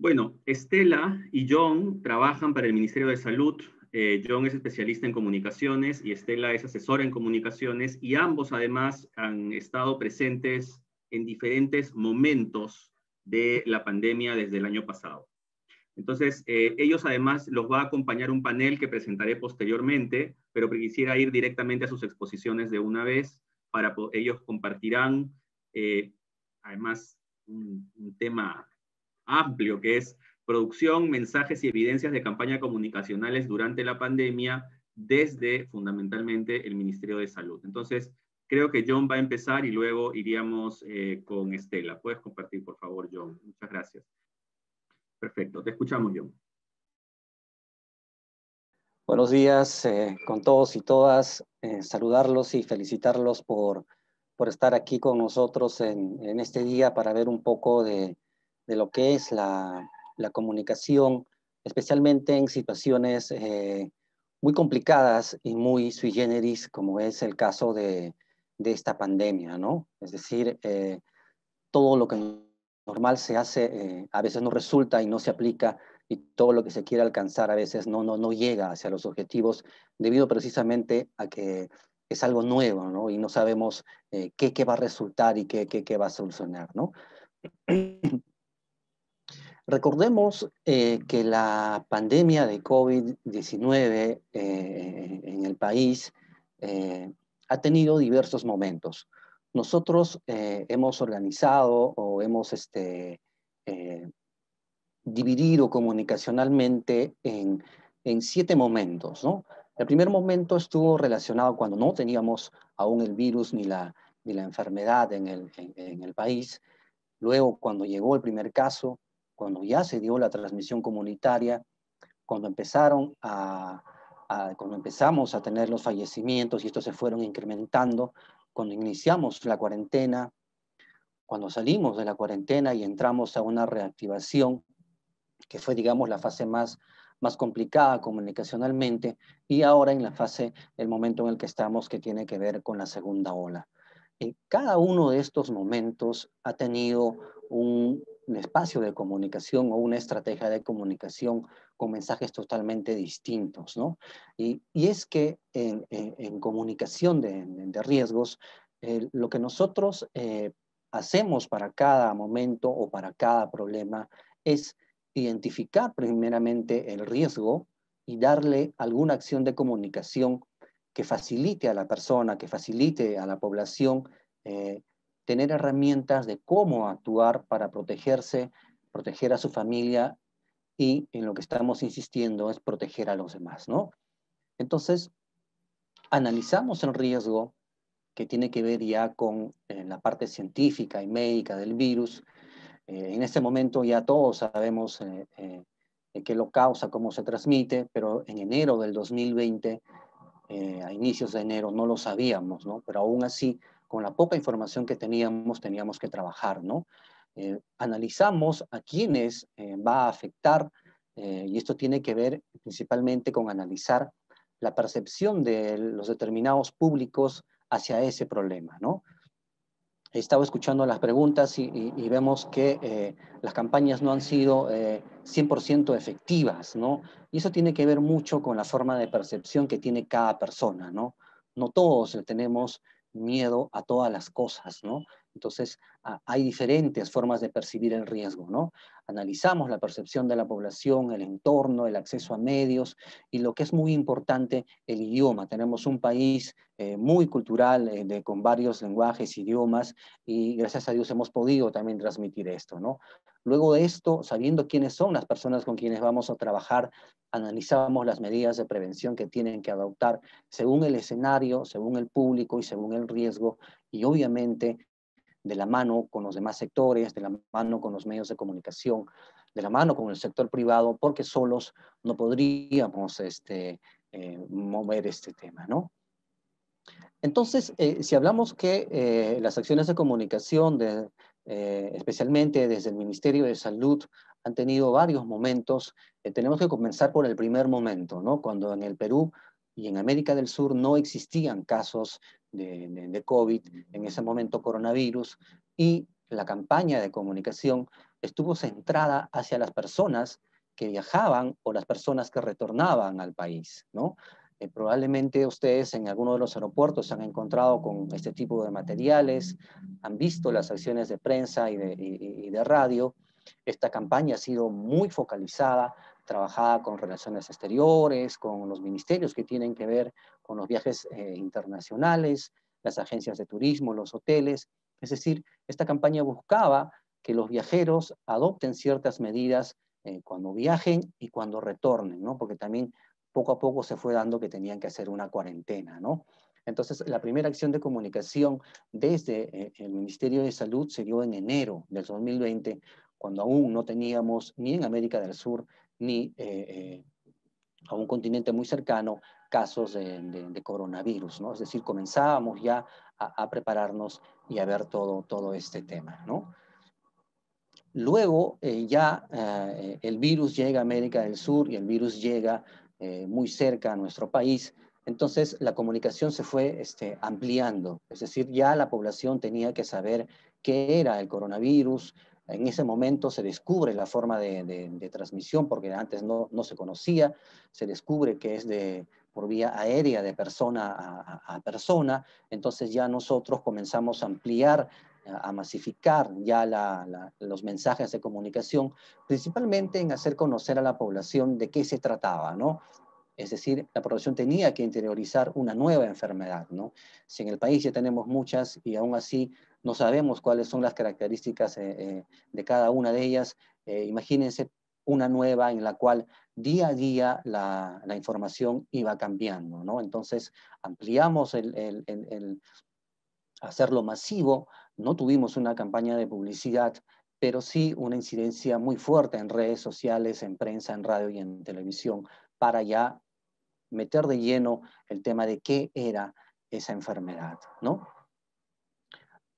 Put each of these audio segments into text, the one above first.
Bueno, Estela y John trabajan para el Ministerio de Salud. John es especialista en comunicaciones y Estela es asesora en comunicaciones, y ambos además han estado presentes en diferentes momentos de la pandemia desde el año pasado. Entonces, ellos además los va a acompañar un panel que presentaré posteriormente, pero quisiera ir directamente a sus exposiciones de una vez. Ellos compartirán además un tema amplio, que es producción, mensajes y evidencias de campañas comunicacionales durante la pandemia desde fundamentalmente el Ministerio de Salud. Entonces, creo que John va a empezar y luego iríamos con Estela. ¿Puedes compartir, por favor, John? Muchas gracias. Perfecto, te escuchamos, John. Buenos días con todos y todas. Saludarlos y felicitarlos por estar aquí con nosotros en este día para ver un poco de lo que es la comunicación, especialmente en situaciones muy complicadas y muy sui generis, como es el caso de esta pandemia, ¿no? Es decir, todo lo que normal se hace a veces no resulta y no se aplica, y todo lo que se quiere alcanzar a veces no llega hacia los objetivos, debido precisamente a que es algo nuevo, ¿no? Y no sabemos qué va a resultar y qué va a solucionar, ¿no? Recordemos que la pandemia de COVID-19 en el país ha tenido diversos momentos. Nosotros hemos organizado o hemos eh, dividido comunicacionalmente en 7 momentos, ¿no? El primer momento estuvo relacionado cuando no teníamos aún el virus ni la enfermedad en el país. Luego, cuando llegó el primer caso, cuando ya se dio la transmisión comunitaria, cuando cuando empezamos a tener los fallecimientos y estos se fueron incrementando, cuando iniciamos la cuarentena, cuando salimos de la cuarentena y entramos a una reactivación, que fue, digamos, la fase más complicada comunicacionalmente, y ahora en la fase, el momento en el que estamos, que tiene que ver con la segunda ola. Cada uno de estos momentos ha tenido un espacio de comunicación o una estrategia de comunicación con mensajes totalmente distintos, ¿no? Y es que en comunicación de riesgos, lo que nosotros hacemos para cada momento o para cada problema es identificar primeramente el riesgo y darle alguna acción de comunicación que facilite a la persona, que facilite a la población tener herramientas de cómo actuar para protegerse, proteger a su familia, y en lo que estamos insistiendo es proteger a los demás, ¿no? Entonces, analizamos el riesgo que tiene que ver ya con la parte científica y médica del virus. En este momento ya todos sabemos qué lo causa, cómo se transmite, pero en enero del 2020, a inicios de enero, no lo sabíamos, ¿no? Pero aún así, con la poca información que teníamos que trabajar, ¿no? Analizamos a quiénes va a afectar, y esto tiene que ver principalmente con analizar la percepción de los determinados públicos hacia ese problema, ¿no? He estado escuchando las preguntas y vemos que las campañas no han sido 100% efectivas, ¿no? Y eso tiene que ver mucho con la forma de percepción que tiene cada persona, ¿no? No todos tenemos miedo a todas las cosas, ¿no? Entonces, hay diferentes formas de percibir el riesgo, ¿no? Analizamos la percepción de la población, el entorno, el acceso a medios y, lo que es muy importante, el idioma. Tenemos un país muy cultural, con varios lenguajes, idiomas, y gracias a Dios hemos podido también transmitir esto, ¿no? Luego de esto, sabiendo quiénes son las personas con quienes vamos a trabajar, analizamos las medidas de prevención que tienen que adoptar según el escenario, según el público y según el riesgo, y obviamente de la mano con los demás sectores, de la mano con los medios de comunicación, de la mano con el sector privado, porque solos no podríamos mover este tema, ¿no? Entonces, si hablamos que las acciones de comunicación, especialmente desde el Ministerio de Salud, han tenido varios momentos, tenemos que comenzar por el primer momento, ¿no? Cuando en el Perú y en América del Sur no existían casos de COVID, en ese momento coronavirus, y la campaña de comunicación estuvo centrada hacia las personas que viajaban o las personas que retornaban al país, ¿no? Probablemente ustedes en alguno de los aeropuertos se han encontrado con este tipo de materiales, han visto las acciones de prensa y de radio. Esta campaña ha sido muy focalizada, trabajada con relaciones exteriores, con los ministerios que tienen que ver con los viajes internacionales, las agencias de turismo, los hoteles. Es decir, esta campaña buscaba que los viajeros adopten ciertas medidas cuando viajen y cuando retornen, ¿no? Porque también poco a poco se fue dando que tenían que hacer una cuarentena, ¿no? Entonces, la primera acción de comunicación desde el Ministerio de Salud se dio en enero del 2020, cuando aún no teníamos ni en América del Sur ni a un continente muy cercano casos de coronavirus, ¿no? Es decir, comenzábamos ya a prepararnos y a ver todo este tema, ¿no? Luego el virus llega a América del Sur y el virus llega muy cerca a nuestro país. Entonces la comunicación se fue ampliando, es decir, ya la población tenía que saber qué era el coronavirus. En ese momento se descubre la forma de transmisión, porque antes no se conocía, se descubre que es por vía aérea de persona a persona. Entonces ya nosotros comenzamos a ampliar, a masificar ya los mensajes de comunicación, principalmente en hacer conocer a la población de qué se trataba, ¿no? Es decir, la población tenía que interiorizar una nueva enfermedad, ¿no? Si en el país ya tenemos muchas y aún así no sabemos cuáles son las características de cada una de ellas, imagínense una nueva en la cual día a día la información iba cambiando, ¿no? Entonces ampliamos hacerlo masivo. No tuvimos una campaña de publicidad, pero sí una incidencia muy fuerte en redes sociales, en prensa, en radio y en televisión, para ya meter de lleno el tema de qué era esa enfermedad, ¿no?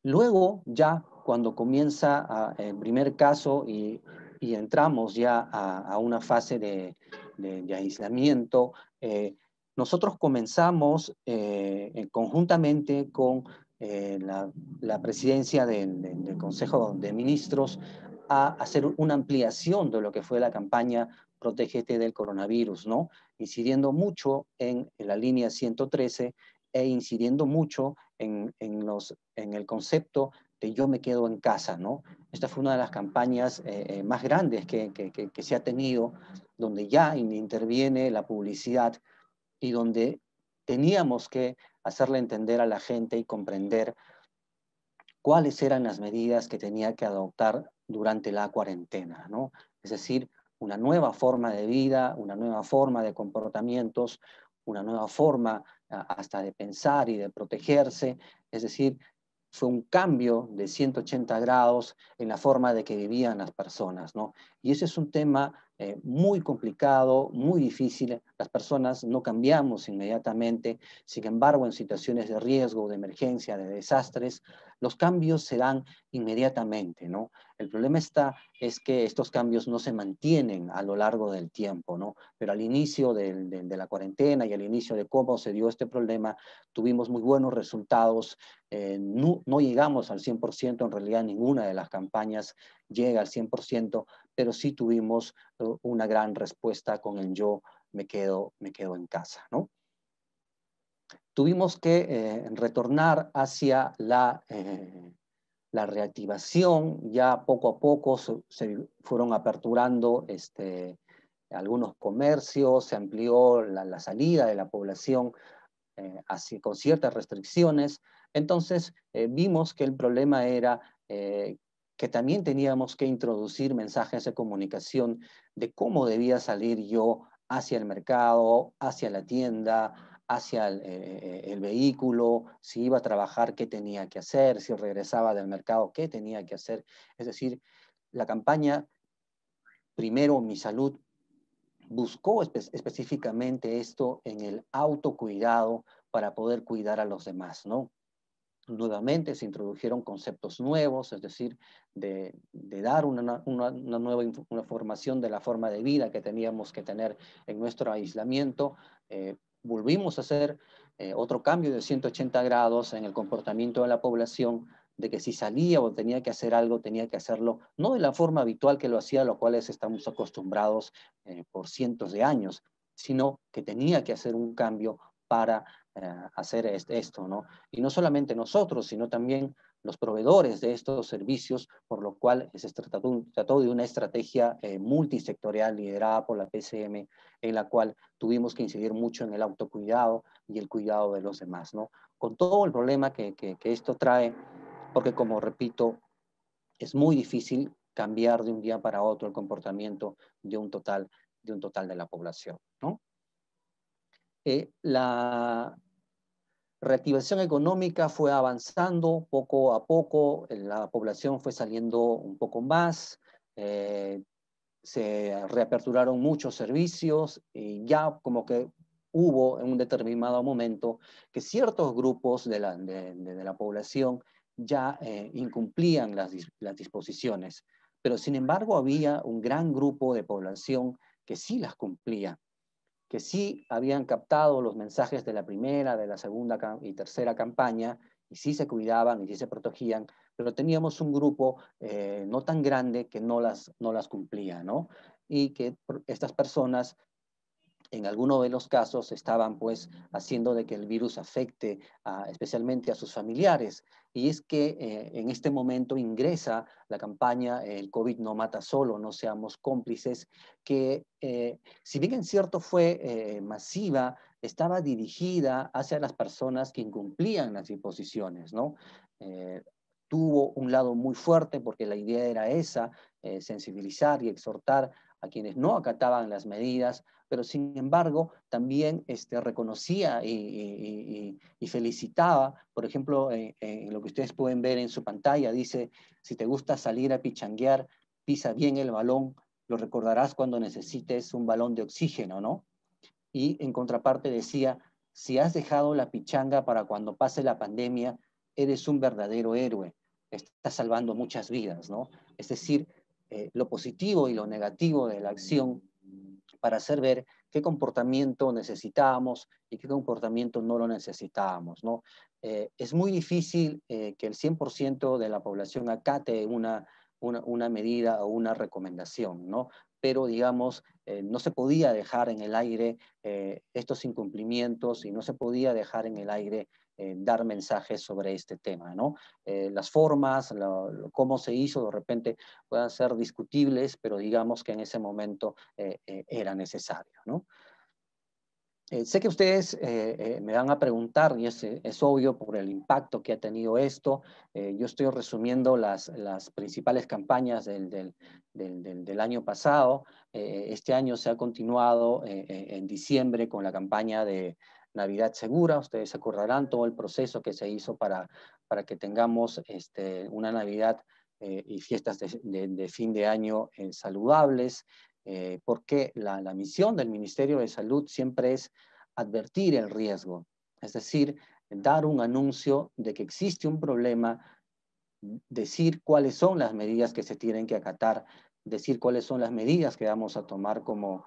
Luego, ya cuando comienza el primer caso y entramos ya a una fase de aislamiento, nosotros comenzamos conjuntamente con la presidencia del Consejo de Ministros a hacer una ampliación de lo que fue la campaña Protégete del coronavirus, ¿no? Incidiendo mucho en la línea 113 e incidiendo mucho en el concepto de yo me quedo en casa, ¿no? Esta fue una de las campañas más grandes que se ha tenido, donde ya interviene la publicidad y donde teníamos que hacerle entender a la gente y comprender cuáles eran las medidas que tenía que adoptar durante la cuarentena, ¿no? Es decir, una nueva forma de vida, una nueva forma de comportamientos, una nueva forma hasta de pensar y de protegerse. Es decir, fue un cambio de 180 grados en la forma de que vivían las personas, ¿no? Y ese es un tema muy complicado, muy difícil. Las personas no cambiamos inmediatamente. Sin embargo, en situaciones de riesgo, de emergencia, de desastres, los cambios se dan inmediatamente, ¿no? El problema es que estos cambios no se mantienen a lo largo del tiempo, ¿no? Pero al inicio de la cuarentena y al inicio de cómo se dio este problema, tuvimos muy buenos resultados. No llegamos al 100%, en realidad ninguna de las campañas llega al 100%, pero sí tuvimos una gran respuesta con el yo me quedo en casa, ¿no? Tuvimos que retornar hacia la reactivación. Ya poco a poco se fueron aperturando algunos comercios, se amplió la salida de la población así, con ciertas restricciones. Entonces vimos que el problema era que también teníamos que introducir mensajes de comunicación de cómo debía salir yo hacia el mercado, hacia la tienda, hacia el vehículo, si iba a trabajar, qué tenía que hacer, si regresaba del mercado, qué tenía que hacer. Es decir, la campaña Primero Mi Salud buscó específicamente esto en el autocuidado para poder cuidar a los demás, ¿no? Nuevamente se introdujeron conceptos nuevos, es decir, de dar una nueva información de la forma de vida que teníamos que tener en nuestro aislamiento. Volvimos a hacer otro cambio de 180 grados en el comportamiento de la población, de que si salía o tenía que hacer algo, tenía que hacerlo, no de la forma habitual que lo hacía, a lo cual estamos acostumbrados por cientos de años, sino que tenía que hacer un cambio para hacer esto, ¿no? Y no solamente nosotros, sino también los proveedores de estos servicios, por lo cual se trató de una estrategia multisectorial liderada por la PCM, en la cual tuvimos que incidir mucho en el autocuidado y el cuidado de los demás, ¿no? Con todo el problema que esto trae, porque como repito, es muy difícil cambiar de un día para otro el comportamiento de un total de la población, ¿no? La reactivación económica fue avanzando poco a poco, la población fue saliendo un poco más, se reaperturaron muchos servicios y ya como que hubo en un determinado momento que ciertos grupos de la población ya incumplían las disposiciones, pero sin embargo había un gran grupo de población que sí las cumplía, que sí habían captado los mensajes de la primera, de la segunda y tercera campaña, y sí se cuidaban y sí se protegían, pero teníamos un grupo no tan grande que no las cumplía, ¿no? Y que estas personas en algunos de los casos estaban pues haciendo de que el virus afecte especialmente a sus familiares. Y es que en este momento ingresa la campaña El COVID no mata solo, no seamos cómplices, que si bien en cierto fue masiva, estaba dirigida hacia las personas que incumplían las disposiciones, ¿no? Tuvo un lado muy fuerte porque la idea era esa, sensibilizar y exhortar a quienes no acataban las medidas, pero sin embargo también reconocía y felicitaba, por ejemplo, en lo que ustedes pueden ver en su pantalla, dice, si te gusta salir a pichanguear, pisa bien el balón, lo recordarás cuando necesites un balón de oxígeno, ¿no? Y en contraparte decía, si has dejado la pichanga para cuando pase la pandemia, eres un verdadero héroe, estás salvando muchas vidas, ¿no? Es decir, lo positivo y lo negativo de la acción para hacer ver qué comportamiento necesitábamos y qué comportamiento no lo necesitábamos, ¿no? Es muy difícil que el 100% de la población acate una medida o una recomendación, ¿no? Pero, digamos, no se podía dejar en el aire estos incumplimientos y no se podía dejar en el aire dar mensajes sobre este tema, ¿no? Las formas, cómo se hizo, de repente puedan ser discutibles, pero digamos que en ese momento era necesario, ¿no? Sé que ustedes me van a preguntar, y es obvio por el impacto que ha tenido esto. Yo estoy resumiendo las principales campañas del año pasado. Este año se ha continuado en diciembre con la campaña de Navidad Segura. Ustedes se acordarán todo el proceso que se hizo para que tengamos una Navidad y fiestas de fin de año saludables. Porque la misión del Ministerio de Salud siempre es advertir el riesgo, es decir, dar un anuncio de que existe un problema, decir cuáles son las medidas que se tienen que acatar, decir cuáles son las medidas que vamos a tomar como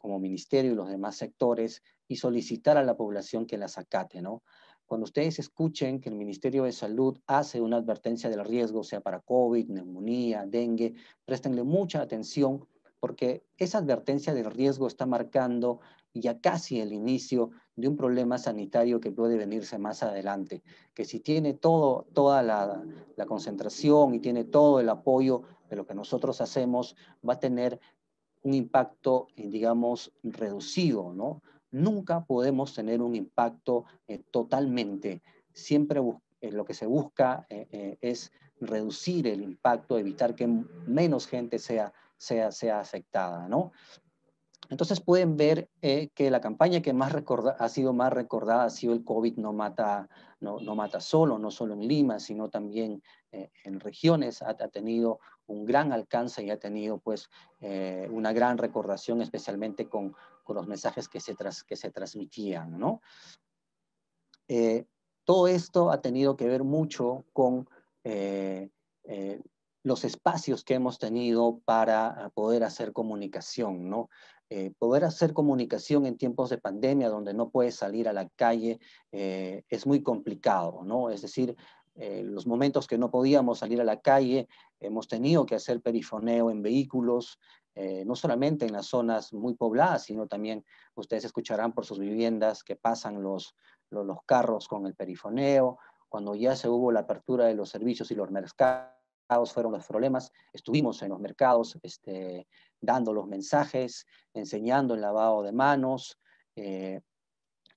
ministerio y los demás sectores y solicitar a la población que las acate, ¿no? Cuando ustedes escuchen que el Ministerio de Salud hace una advertencia del riesgo, sea para COVID, neumonía, dengue, préstenle mucha atención porque esa advertencia del riesgo está marcando ya casi el inicio de un problema sanitario que puede venirse más adelante, que si tiene toda la concentración y tiene todo el apoyo de lo que nosotros hacemos, va a tener un impacto, digamos, reducido, ¿no? Nunca podemos tener un impacto totalmente. Siempre lo que se busca es reducir el impacto, evitar que menos gente sea afectada, ¿no? Entonces pueden ver que la campaña que ha sido más recordada ha sido el COVID no mata solo, no solo en Lima, sino también en regiones. Ha tenido un gran alcance y ha tenido pues una gran recordación, especialmente con los mensajes que se transmitían, ¿no? Todo esto ha tenido que ver mucho con los espacios que hemos tenido para poder hacer comunicación, ¿no? Poder hacer comunicación en tiempos de pandemia donde no puedes salir a la calle es muy complicado, ¿no? Es decir, los momentos que no podíamos salir a la calle, hemos tenido que hacer perifoneo en vehículos, no solamente en las zonas muy pobladas, sino también ustedes escucharán por sus viviendas que pasan los carros con el perifoneo. Cuando ya se hubo la apertura de los servicios y los mercados fueron los problemas, estuvimos en los mercados dando los mensajes, enseñando el lavado de manos,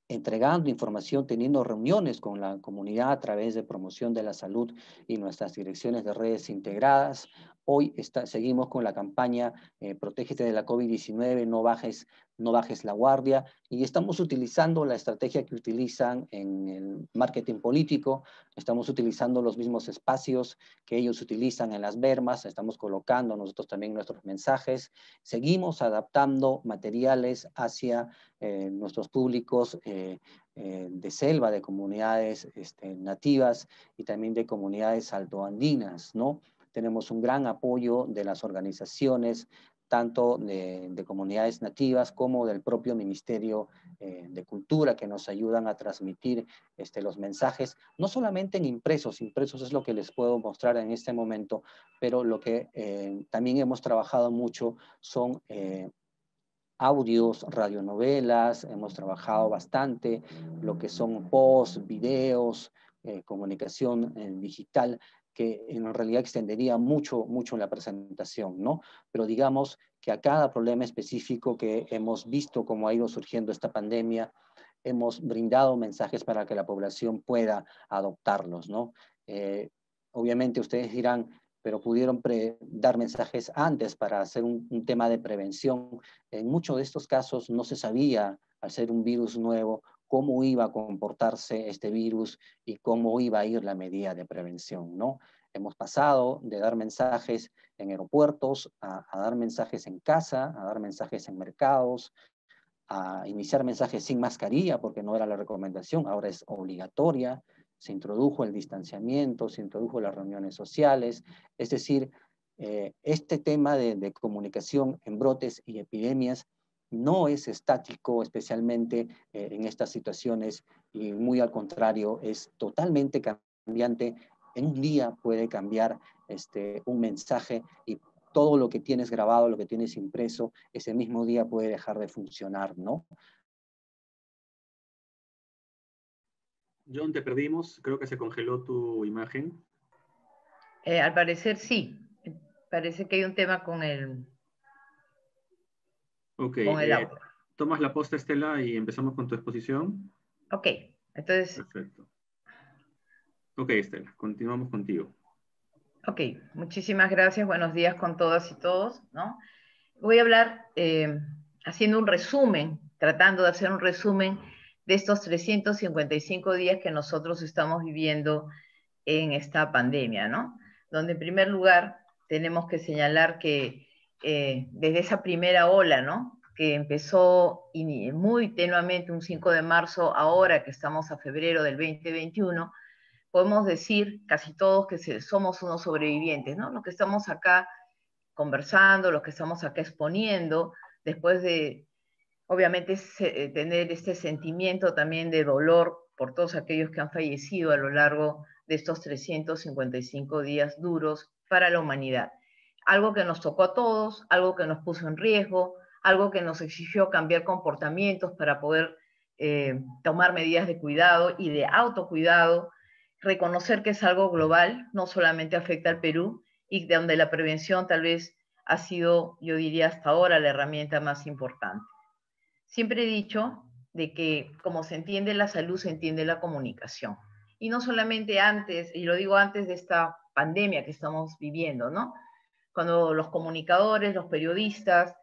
entregando información, teniendo reuniones con la comunidad a través de promoción de la salud y nuestras direcciones de redes integradas. Hoy seguimos con la campaña Protégete de la COVID-19, no bajes la guardia, y estamos utilizando la estrategia que utilizan en el marketing político, estamos utilizando los mismos espacios que ellos utilizan en las bermas, estamos colocando nosotros también nuestros mensajes, seguimos adaptando materiales hacia nuestros públicos de selva, de comunidades nativas y también de comunidades altoandinas, ¿no? Tenemos un gran apoyo de las organizaciones, tanto de comunidades nativas como del propio Ministerio de Cultura, que nos ayudan a transmitir los mensajes, no solamente en impresos es lo que les puedo mostrar en este momento, pero lo que también hemos trabajado mucho son audios, radionovelas, hemos trabajado bastante lo que son posts, videos, comunicación digital, que en realidad extendería mucho en la presentación, ¿no? Pero digamos que a cada problema específico que hemos visto cómo ha ido surgiendo esta pandemia, hemos brindado mensajes para que la población pueda adoptarlos, ¿no? Obviamente ustedes dirán, pero pudieron dar mensajes antes para hacer un tema de prevención. En muchos de estos casos no se sabía, al ser un virus nuevo, cómo iba a comportarse este virus y cómo iba a ir la medida de prevención, ¿no? Hemos pasado de dar mensajes en aeropuertos a dar mensajes en casa, a dar mensajes en mercados, a iniciar mensajes sin mascarilla, porque no era la recomendación, ahora es obligatoria. Se introdujo el distanciamiento, se introdujo las reuniones sociales, es decir, este tema de comunicación en brotes y epidemias no es estático, especialmente en estas situaciones, y muy al contrario, es totalmente cambiante. En un día puede cambiar un mensaje y todo lo que tienes grabado, lo que tienes impreso, ese mismo día puede dejar de funcionar, ¿no? John, te perdimos. Creo que se congeló tu imagen. Al parecer sí. Parece que hay un tema con Ok, el audio. tomas la posta, Estela, y empezamos con tu exposición. Ok, entonces... Perfecto. Ok, Estela, continuamos contigo. Ok, muchísimas gracias. Buenos días con todas y todos, ¿no? Voy a hablar haciendo un resumen, tratando de hacer un resumen de estos 355 días que nosotros estamos viviendo en esta pandemia, ¿no? Donde en primer lugar tenemos que señalar que desde esa primera ola, ¿no? Que empezó muy tenuamente un 5 de marzo, ahora que estamos a febrero del 2021, podemos decir casi todos que somos unos sobrevivientes, ¿no? Los que estamos acá conversando, los que estamos acá exponiendo, después de, obviamente, tener este sentimiento también de dolor por todos aquellos que han fallecido a lo largo de estos 355 días duros para la humanidad. Algo que nos tocó a todos, algo que nos puso en riesgo, algo que nos exigió cambiar comportamientos para poder tomar medidas de cuidado y de autocuidado, reconocer que es algo global, no solamente afecta al Perú, y de donde la prevención tal vez ha sido, yo diría hasta ahora, la herramienta más importante. Siempre he dicho de que como se entiende la salud, se entiende la comunicación. Y no solamente antes, y lo digo antes de esta pandemia que estamos viviendo, ¿no? Cuando los comunicadores, los periodistas,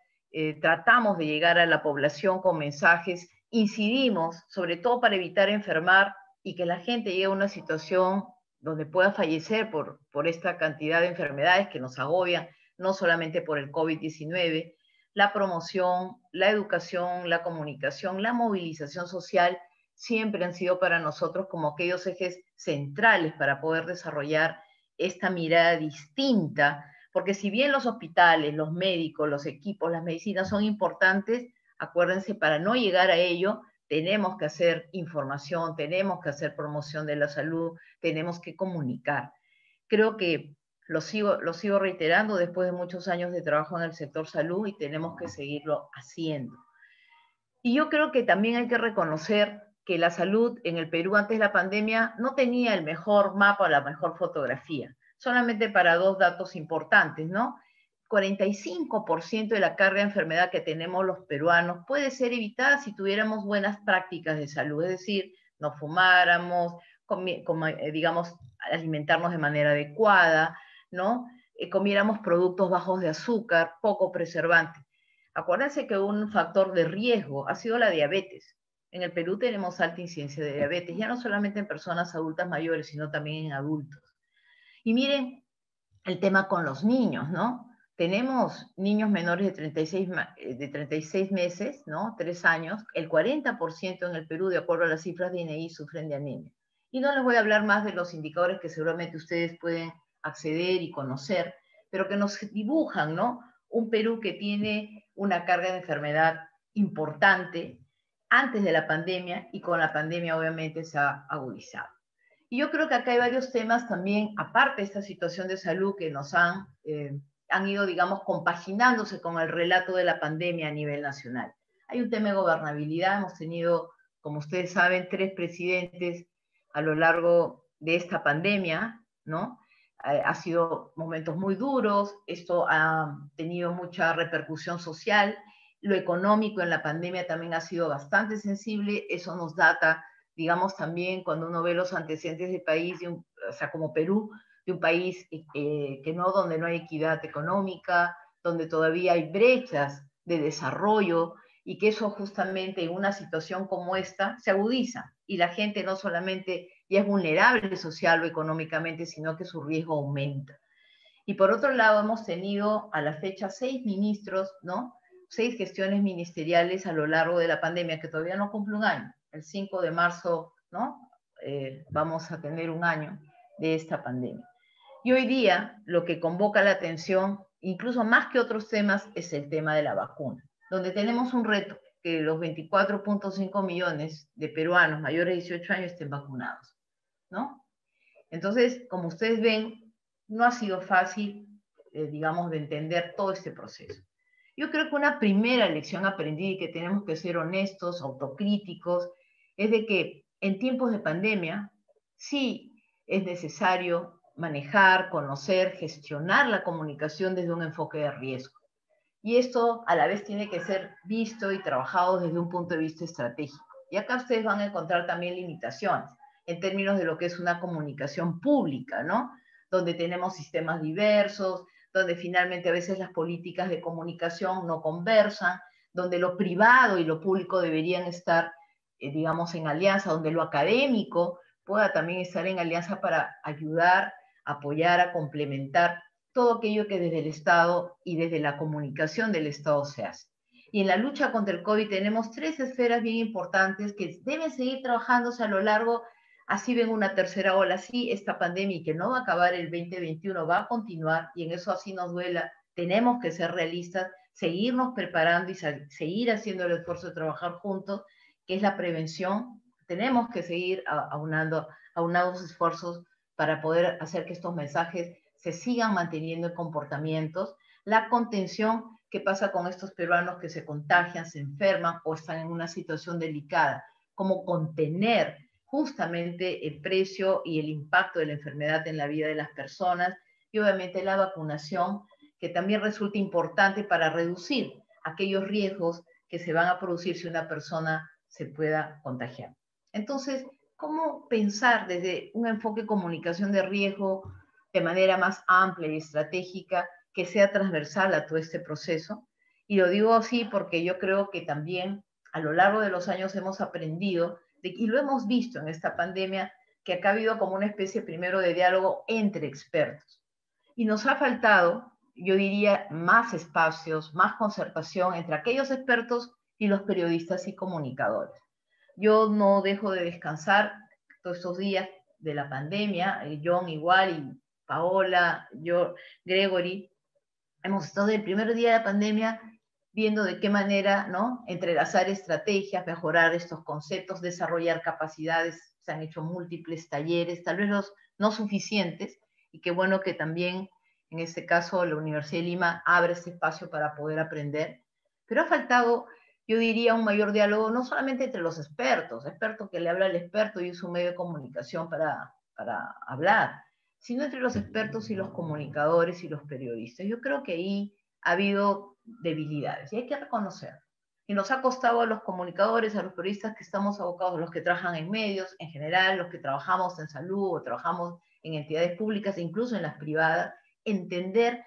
tratamos de llegar a la población con mensajes, incidimos, sobre todo para evitar enfermar y que la gente llegue a una situación donde pueda fallecer por esta cantidad de enfermedades que nos agobian, no solamente por el COVID-19, la promoción, la educación, la comunicación, la movilización social, siempre han sido para nosotros como aquellos ejes centrales para poder desarrollar esta mirada distinta, porque si bien los hospitales, los médicos, los equipos, las medicinas son importantes, acuérdense, para no llegar a ello, tenemos que hacer información, tenemos que hacer promoción de la salud, tenemos que comunicar. Creo que lo sigo reiterando después de muchos años de trabajo en el sector salud y tenemos que seguirlo haciendo. Y yo creo que también hay que reconocer que la salud en el Perú antes de la pandemia no tenía el mejor mapa o la mejor fotografía. Solamente para dos datos importantes, ¿no? 45% de la carga de enfermedad que tenemos los peruanos puede ser evitada si tuviéramos buenas prácticas de salud, es decir, no fumáramos, digamos, alimentarnos de manera adecuada, ¿no? Comiéramos productos bajos de azúcar, poco preservante. Acuérdense que un factor de riesgo ha sido la diabetes. En el Perú tenemos alta incidencia de diabetes, ya no solamente en personas adultas mayores, sino también en adultos. Y miren el tema con los niños, ¿no? Tenemos niños menores de 36 meses, ¿no? 3 años, el 40% en el Perú, de acuerdo a las cifras de INEGI, sufren de anemia. Y no les voy a hablar más de los indicadores que seguramente ustedes pueden acceder y conocer, pero que nos dibujan, ¿no? Un Perú que tiene una carga de enfermedad importante antes de la pandemia y con la pandemia obviamente se ha agudizado. Y yo creo que acá hay varios temas también, aparte de esta situación de salud, que nos han ido, digamos, compaginándose con el relato de la pandemia a nivel nacional. Hay un tema de gobernabilidad, hemos tenido, como ustedes saben, 3 presidentes a lo largo de esta pandemia, ¿no? Ha sido momentos muy duros, esto ha tenido mucha repercusión social, lo económico en la pandemia también ha sido bastante sensible, eso nos data, digamos, también cuando uno ve los antecedentes del país, o sea, como Perú, de un país que no, donde no hay equidad económica, donde todavía hay brechas de desarrollo, y que eso justamente en una situación como esta se agudiza, y la gente no solamente ya es vulnerable social o económicamente, sino que su riesgo aumenta. Y por otro lado, hemos tenido a la fecha 6 ministros, ¿no? 6 gestiones ministeriales a lo largo de la pandemia, que todavía no cumple un año. El 5 de marzo, ¿no? Vamos a tener un año de esta pandemia. Y hoy día lo que convoca la atención, incluso más que otros temas, es el tema de la vacuna, donde tenemos un reto, que los 24.5 millones de peruanos mayores de 18 años estén vacunados, ¿no? Entonces, como ustedes ven, no ha sido fácil, digamos, de entender todo este proceso. Yo creo que una primera lección aprendida y que tenemos que ser honestos, autocríticos, es de que en tiempos de pandemia sí es necesario manejar, conocer, gestionar la comunicación desde un enfoque de riesgo. Y esto a la vez tiene que ser visto y trabajado desde un punto de vista estratégico. Y acá ustedes van a encontrar también limitaciones en términos de lo que es una comunicación pública, ¿no? Donde tenemos sistemas diversos, donde finalmente a veces las políticas de comunicación no conversan, donde lo privado y lo público deberían estar, digamos, en alianza, donde lo académico pueda también estar en alianza para ayudar, apoyar, a complementar todo aquello que desde el Estado y desde la comunicación del Estado se hace. Y en la lucha contra el COVID tenemos 3 esferas bien importantes que deben seguir trabajándose a lo largo. Así ven una tercera ola, sí, esta pandemia que no va a acabar el 2021, va a continuar, y en eso así nos duela, tenemos que ser realistas, seguirnos preparando y seguir haciendo el esfuerzo de trabajar juntos, que es la prevención. Tenemos que seguir aunados esfuerzos para poder hacer que estos mensajes se sigan manteniendo en comportamientos. La contención, ¿qué pasa con estos peruanos que se contagian, se enferman o están en una situación delicada? ¿Cómo contener justamente el precio y el impacto de la enfermedad en la vida de las personas? Y obviamente la vacunación, que también resulta importante para reducir aquellos riesgos que se van a producir si una persona se pueda contagiar. Entonces, ¿cómo pensar desde un enfoque de comunicación de riesgo de manera más amplia y estratégica que sea transversal a todo este proceso? Y lo digo así porque yo creo que también a lo largo de los años hemos aprendido, y lo hemos visto en esta pandemia, que acá ha habido como una especie primero de diálogo entre expertos. Y nos ha faltado, yo diría, más espacios, más concertación entre aquellos expertos y los periodistas y comunicadores. Yo no dejo de descansar todos estos días de la pandemia, John igual, y Paola, yo, Gregory, hemos estado desde el primer día de la pandemia viendo de qué manera, ¿no?, entrelazar estrategias, mejorar estos conceptos, desarrollar capacidades. Se han hecho múltiples talleres, tal vez los no suficientes, y qué bueno que también, en este caso, la Universidad de Lima abre este espacio para poder aprender. Pero ha faltado, yo diría, un mayor diálogo, no solamente entre los expertos que le habla al experto y es un medio de comunicación para hablar, sino entre los expertos y los comunicadores y los periodistas. Yo creo que ahí ha habido debilidades y hay que reconocer. Y nos ha costado a los comunicadores, a los periodistas que estamos abocados, a los que trabajan en medios en general, los que trabajamos en salud o trabajamos en entidades públicas e incluso en las privadas, entender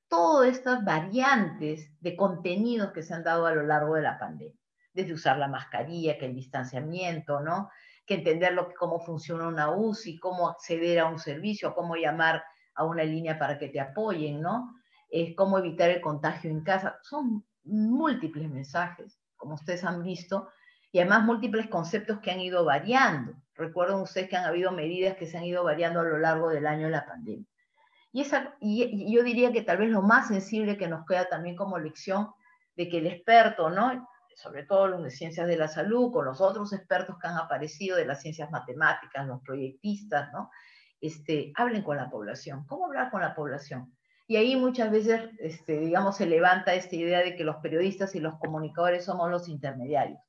todas estas variantes de contenidos que se han dado a lo largo de la pandemia. Desde usar la mascarilla, que el distanciamiento, ¿no?, que entender cómo funciona una UCI, cómo acceder a un servicio, cómo llamar a una línea para que te apoyen, ¿no? Cómo evitar el contagio en casa. Son múltiples mensajes, como ustedes han visto, y además múltiples conceptos que han ido variando. Recuerden ustedes que han habido medidas que se han ido variando a lo largo del año de la pandemia. Y yo diría que tal vez lo más sensible que nos queda también como lección de que el experto, ¿no?, sobre todo los de ciencias de la salud, con los otros expertos que han aparecido de las ciencias matemáticas, los proyectistas, ¿no?, hablen con la población. ¿Cómo hablar con la población? Y ahí muchas veces, digamos, se levanta esta idea de que los periodistas y los comunicadores somos los intermediarios.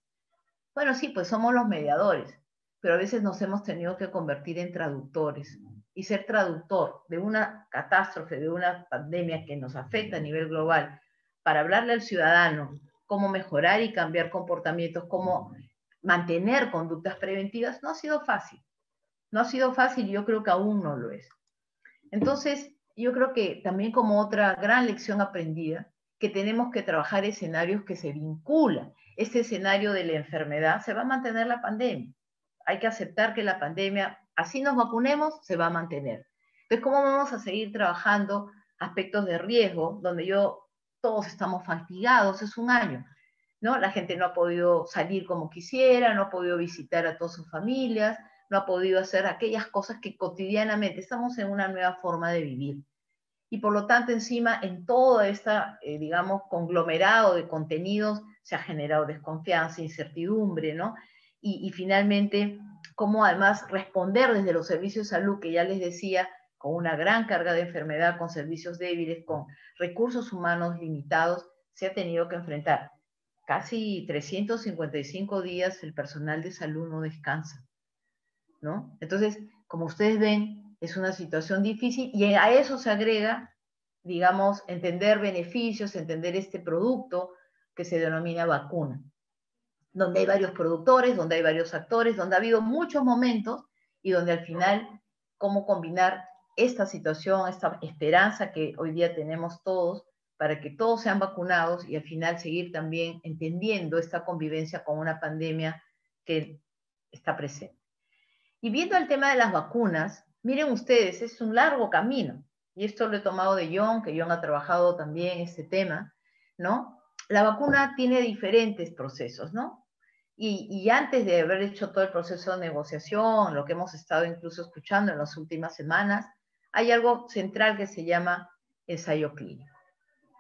Bueno, sí, pues somos los mediadores, pero a veces nos hemos tenido que convertir en traductores. Y ser traductor de una catástrofe, de una pandemia que nos afecta a nivel global, para hablarle al ciudadano cómo mejorar y cambiar comportamientos, cómo mantener conductas preventivas, no ha sido fácil. No ha sido fácil y yo creo que aún no lo es. Entonces, yo creo que también como otra gran lección aprendida, que tenemos que trabajar escenarios que se vinculan. Este escenario de la enfermedad se va a mantener la pandemia. Hay que aceptar que la pandemia, así nos vacunemos, se va a mantener. Entonces, ¿cómo vamos a seguir trabajando aspectos de riesgo, donde todos estamos fatigados? Es un año, ¿no? La gente no ha podido salir como quisiera, no ha podido visitar a todas sus familias, no ha podido hacer aquellas cosas que cotidianamente estamos en una nueva forma de vivir. Y por lo tanto, encima, en todo este, digamos, conglomerado de contenidos, se ha generado desconfianza, incertidumbre, ¿no? Y finalmente, cómo además responder desde los servicios de salud, que ya les decía, con una gran carga de enfermedad, con servicios débiles, con recursos humanos limitados, se ha tenido que enfrentar. Casi 355 días el personal de salud no descansa, ¿no? Entonces, como ustedes ven, es una situación difícil y a eso se agrega, digamos, entender beneficios, entender este producto que se denomina vacuna, donde hay varios productores, donde hay varios actores, donde ha habido muchos momentos y donde al final, cómo combinar esta situación, esta esperanza que hoy día tenemos todos, para que todos sean vacunados y al final seguir también entendiendo esta convivencia con una pandemia que está presente. Y viendo el tema de las vacunas, miren ustedes, es un largo camino, y esto lo he tomado de John, que John ha trabajado también este tema, ¿no? La vacuna tiene diferentes procesos, ¿no? Y antes de haber hecho todo el proceso de negociación, lo que hemos estado incluso escuchando en las últimas semanas, hay algo central que se llama ensayo clínico.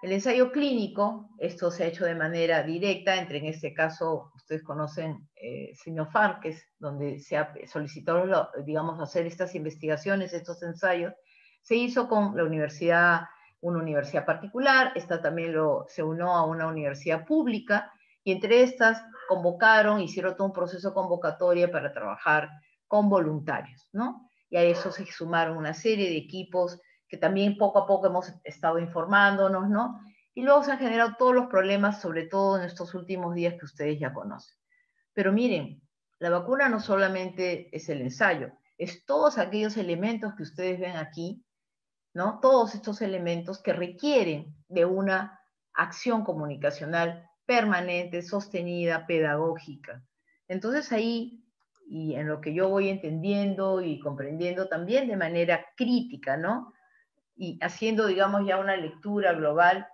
El ensayo clínico, esto se ha hecho de manera directa, en este caso, ustedes conocen Sinopharm, que es donde se ha solicitado, digamos, hacer estas investigaciones, estos ensayos, se hizo con la universidad, una universidad particular, esta también se unió a una universidad pública, y entre estas hicieron todo un proceso convocatoria para trabajar con voluntarios, ¿no? Y a eso se sumaron una serie de equipos que también poco a poco hemos estado informándonos, ¿no? Y luego se han generado todos los problemas, sobre todo en estos últimos días que ustedes ya conocen. Pero miren, la vacuna no solamente es el ensayo, es todos aquellos elementos que ustedes ven aquí, ¿no? Todos estos elementos que requieren de una acción comunicacional permanente, sostenida, pedagógica. Entonces ahí, y en lo que yo voy entendiendo y comprendiendo también de manera crítica, ¿no? Y haciendo, digamos, ya una lectura global,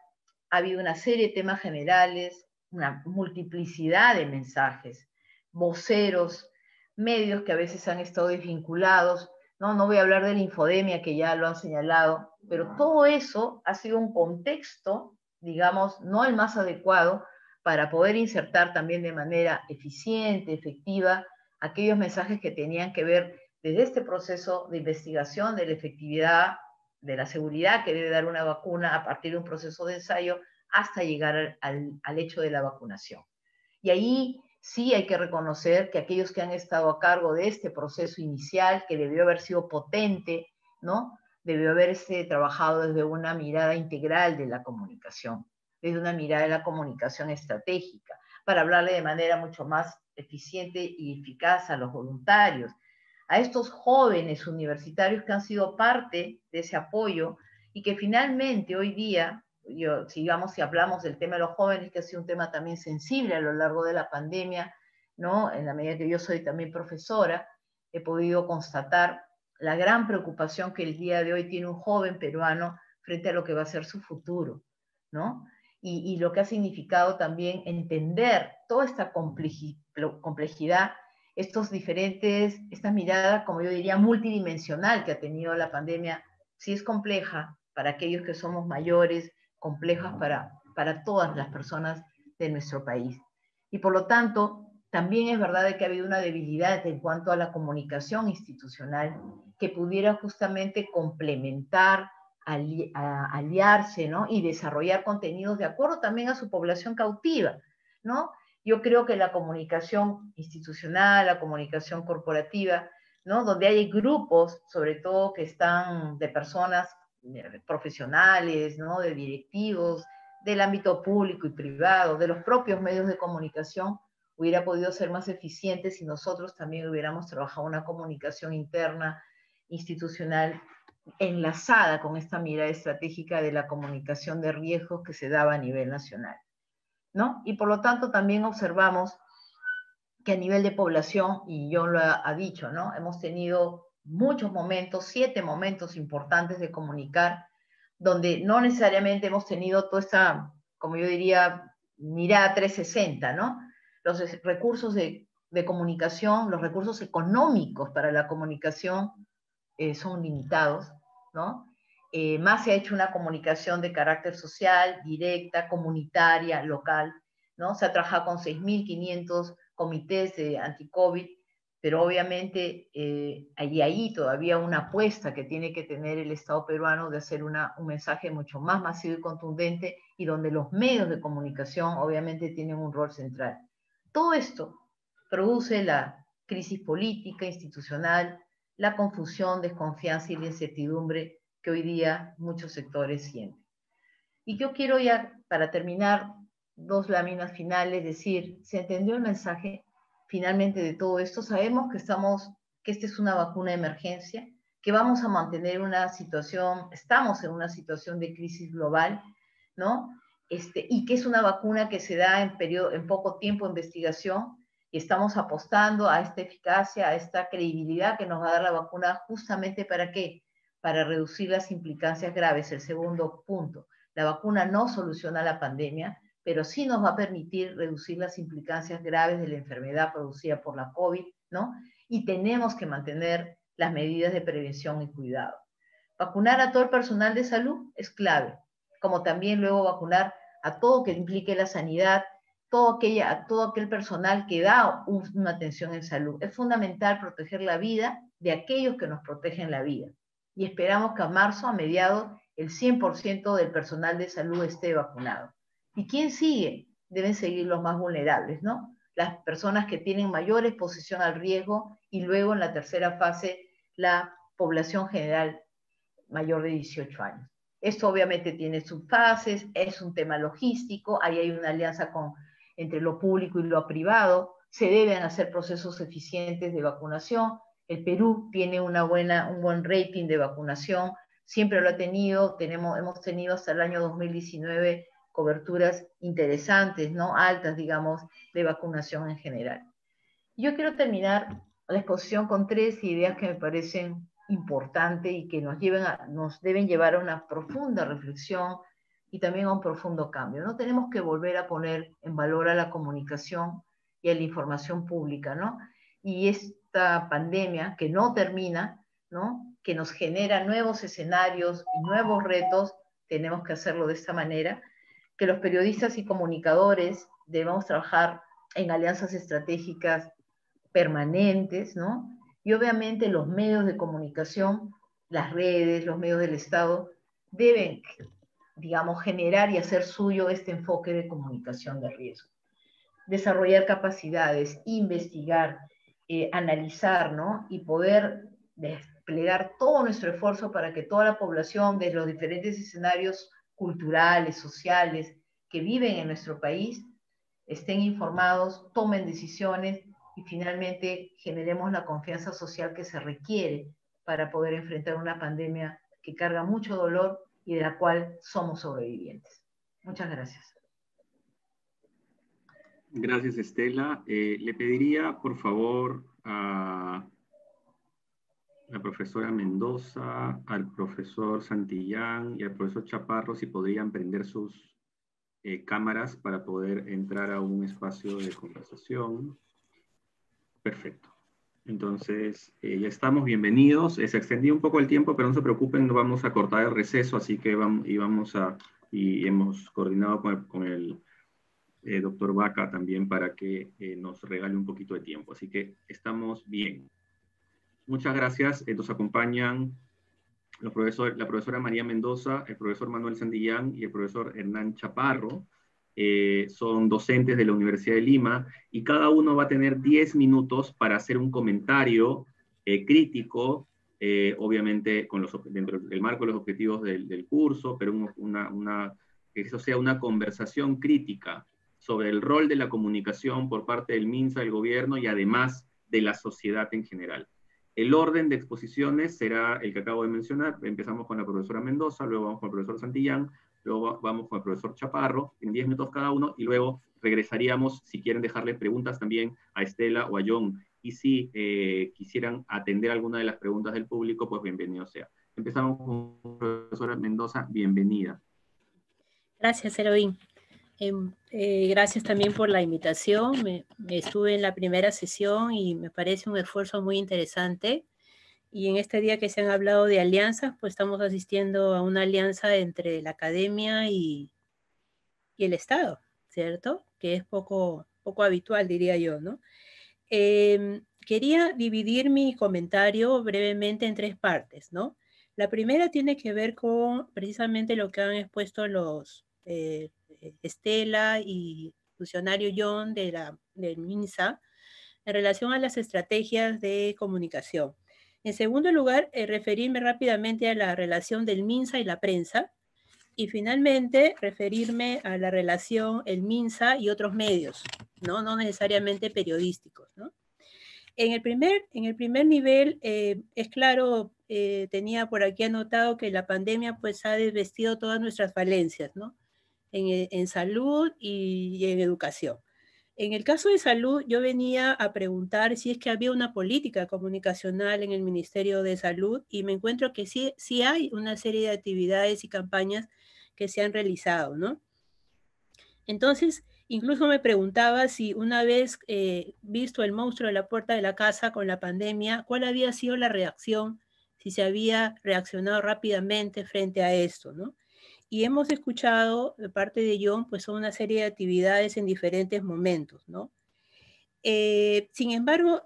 ha habido una serie de temas generales, una multiplicidad de mensajes, voceros, medios que a veces han estado desvinculados, ¿no? No voy a hablar de la infodemia, que ya lo han señalado, pero todo eso ha sido un contexto digamos, no el más adecuado para poder insertar también de manera eficiente, efectiva, aquellos mensajes que tenían que ver desde este proceso de investigación de la efectividad, de la seguridad que debe dar una vacuna a partir de un proceso de ensayo hasta llegar al hecho de la vacunación. Y ahí sí hay que reconocer que aquellos que han estado a cargo de este proceso inicial, que debió haber sido potente, ¿no? Debió haberse trabajado desde una mirada integral de la comunicación, desde una mirada de la comunicación estratégica, para hablarle de manera mucho más eficiente y eficaz a los voluntarios, a estos jóvenes universitarios que han sido parte de ese apoyo y que finalmente hoy día, si hablamos del tema de los jóvenes, que ha sido un tema también sensible a lo largo de la pandemia, ¿no? En la medida que yo soy también profesora, he podido constatar la gran preocupación que el día de hoy tiene un joven peruano frente a lo que va a ser su futuro, ¿no? Y lo que ha significado también entender toda esta complejidad, esta mirada, como yo diría, multidimensional que ha tenido la pandemia, sí es compleja para aquellos que somos mayores, complejas para todas las personas de nuestro país. Y por lo tanto, también es verdad que ha habido una debilidad en cuanto a la comunicación institucional que pudiera justamente complementar, aliarse, ¿no? Y desarrollar contenidos de acuerdo también a su población cautiva, ¿no? Yo creo que la comunicación institucional, la comunicación corporativa, ¿no? Donde hay grupos, sobre todo que están de personas profesionales, ¿no? De directivos, del ámbito público y privado, de los propios medios de comunicación, hubiera podido ser más eficiente si nosotros también hubiéramos trabajado una comunicación interna, institucional, enlazada con esta mirada estratégica de la comunicación de riesgos que se daba a nivel nacional, ¿no? Y por lo tanto también observamos que a nivel de población, y John lo ha dicho, ¿no? Hemos tenido muchos momentos, 7 momentos importantes de comunicar, donde no necesariamente hemos tenido toda esta, como yo diría, mirada 360, ¿no? Los recursos de comunicación, los recursos económicos para la comunicación son limitados, ¿no? Más se ha hecho una comunicación de carácter social, directa, comunitaria, local, ¿no? Se ha trabajado con 6.500 comités de anti-COVID, pero obviamente hay ahí todavía una apuesta que tiene que tener el Estado peruano de hacer un mensaje mucho más masivo y contundente, y donde los medios de comunicación obviamente tienen un rol central. Todo esto produce la crisis política, institucional, la confusión, desconfianza y la incertidumbre que hoy día muchos sectores sienten. Y yo quiero ya, para terminar, 2 láminas finales, decir, ¿se entendió el mensaje finalmente de todo esto? Sabemos que esta es una vacuna de emergencia, que vamos a mantener estamos en una situación de crisis global, ¿no? Y que es una vacuna que se da en poco tiempo de investigación, y estamos apostando a esta eficacia, a esta credibilidad que nos va a dar la vacuna, justamente ¿para qué? Para reducir las implicancias graves. El segundo punto, la vacuna no soluciona la pandemia, pero sí nos va a permitir reducir las implicancias graves de la enfermedad producida por la COVID, ¿no? Y tenemos que mantener las medidas de prevención y cuidado. Vacunar a todo el personal de salud es clave, como también luego vacunar a todo que implique la sanidad, todo aquel personal que da una atención en salud. Es fundamental proteger la vida de aquellos que nos protegen la vida. Y esperamos que a marzo, a mediados, el 100% del personal de salud esté vacunado. ¿Y quién sigue? Deben seguir los más vulnerables, ¿no? Las personas que tienen mayor exposición al riesgo, y luego en la tercera fase, la población general mayor de 18 años. Esto obviamente tiene sus fases, es un tema logístico, ahí hay una alianza entre lo público y lo privado, se deben hacer procesos eficientes de vacunación. El Perú tiene un buen rating de vacunación, siempre lo ha tenido, hemos tenido hasta el año 2019 coberturas interesantes, ¿no? Altas, digamos, de vacunación en general. Yo quiero terminar la exposición con 3 ideas que me parecen importantes y que nos deben llevar a una profunda reflexión y también a un profundo cambio. No tenemos que volver a poner en valor a la comunicación y a la información pública, ¿no? Y esta pandemia que no termina, ¿no? Que nos genera nuevos escenarios y nuevos retos, tenemos que hacerlo de esta manera. que los periodistas y comunicadores debemos trabajar en alianzas estratégicas permanentes, ¿no? Y obviamente los medios de comunicación, las redes, los medios del Estado, deben, digamos, generar y hacer suyo este enfoque de comunicación de riesgo. Desarrollar capacidades, investigar, analizar, ¿no? Y poder desplegar todo nuestro esfuerzo para que toda la población de los diferentes escenarios culturales, sociales, que viven en nuestro país, estén informados, tomen decisiones y finalmente generemos la confianza social que se requiere para poder enfrentar una pandemia que carga mucho dolor y de la cual somos sobrevivientes. Muchas gracias. Gracias, Estela. Le pediría, por favor, a la profesora Mendoza, al profesor Santillán y al profesor Chaparro si podrían prender sus cámaras para poder entrar a un espacio de conversación. Perfecto. Entonces, ya estamos, bienvenidos. Se extendió un poco el tiempo, pero no se preocupen, no vamos a cortar el receso, así que y hemos coordinado con el doctor Vaca también para que nos regale un poquito de tiempo. Así que estamos bien. Muchas gracias. Nos acompañan la profesora María Mendoza, el profesor Manuel Santillán y el profesor Hernán Chaparro. Son docentes de la Universidad de Lima y cada uno va a tener 10 minutos para hacer un comentario crítico, obviamente dentro del marco de los objetivos del curso, pero que eso sea una conversación crítica sobre el rol de la comunicación por parte del MINSA, del gobierno y además de la sociedad en general. El orden de exposiciones será el que acabo de mencionar. Empezamos con la profesora Mendoza, luego vamos con el profesor Santillán, luego vamos con el profesor Chaparro, en 10 minutos cada uno, y luego regresaríamos, si quieren dejarle preguntas también a Estela o a John, y si quisieran atender alguna de las preguntas del público, pues bienvenido sea. Empezamos con la profesora Mendoza, bienvenida. Gracias, Eloín. Gracias también por la invitación. Estuve en la primera sesión y me parece un esfuerzo muy interesante. Y en este día que se han hablado de alianzas, pues estamos asistiendo a una alianza entre la academia y el Estado, ¿cierto? Que es poco habitual, diría yo, ¿no? Quería dividir mi comentario brevemente en 3 partes, ¿no? La primera tiene que ver con precisamente lo que han expuesto los Estela y funcionario John del MINSA en relación a las estrategias de comunicación. En segundo lugar, referirme rápidamente a la relación del MINSA y la prensa. Y finalmente, referirme a la relación el MINSA y otros medios, ¿no? No necesariamente periodísticos, ¿no? En el primer nivel, es claro, tenía por aquí anotado que la pandemia pues ha desvestido todas nuestras falencias, ¿no? En salud y en educación. En el caso de salud, yo venía a preguntar si es que había una política comunicacional en el Ministerio de Salud y me encuentro que sí hay una serie de actividades y campañas que se han realizado, ¿no? Entonces, incluso me preguntaba si una vez visto el monstruo de la puerta de la casa con la pandemia, ¿cuál había sido la reacción? Si se había reaccionado rápidamente frente a esto, ¿no? Y hemos escuchado de parte de John, pues son una serie de actividades en diferentes momentos, ¿no? Sin embargo,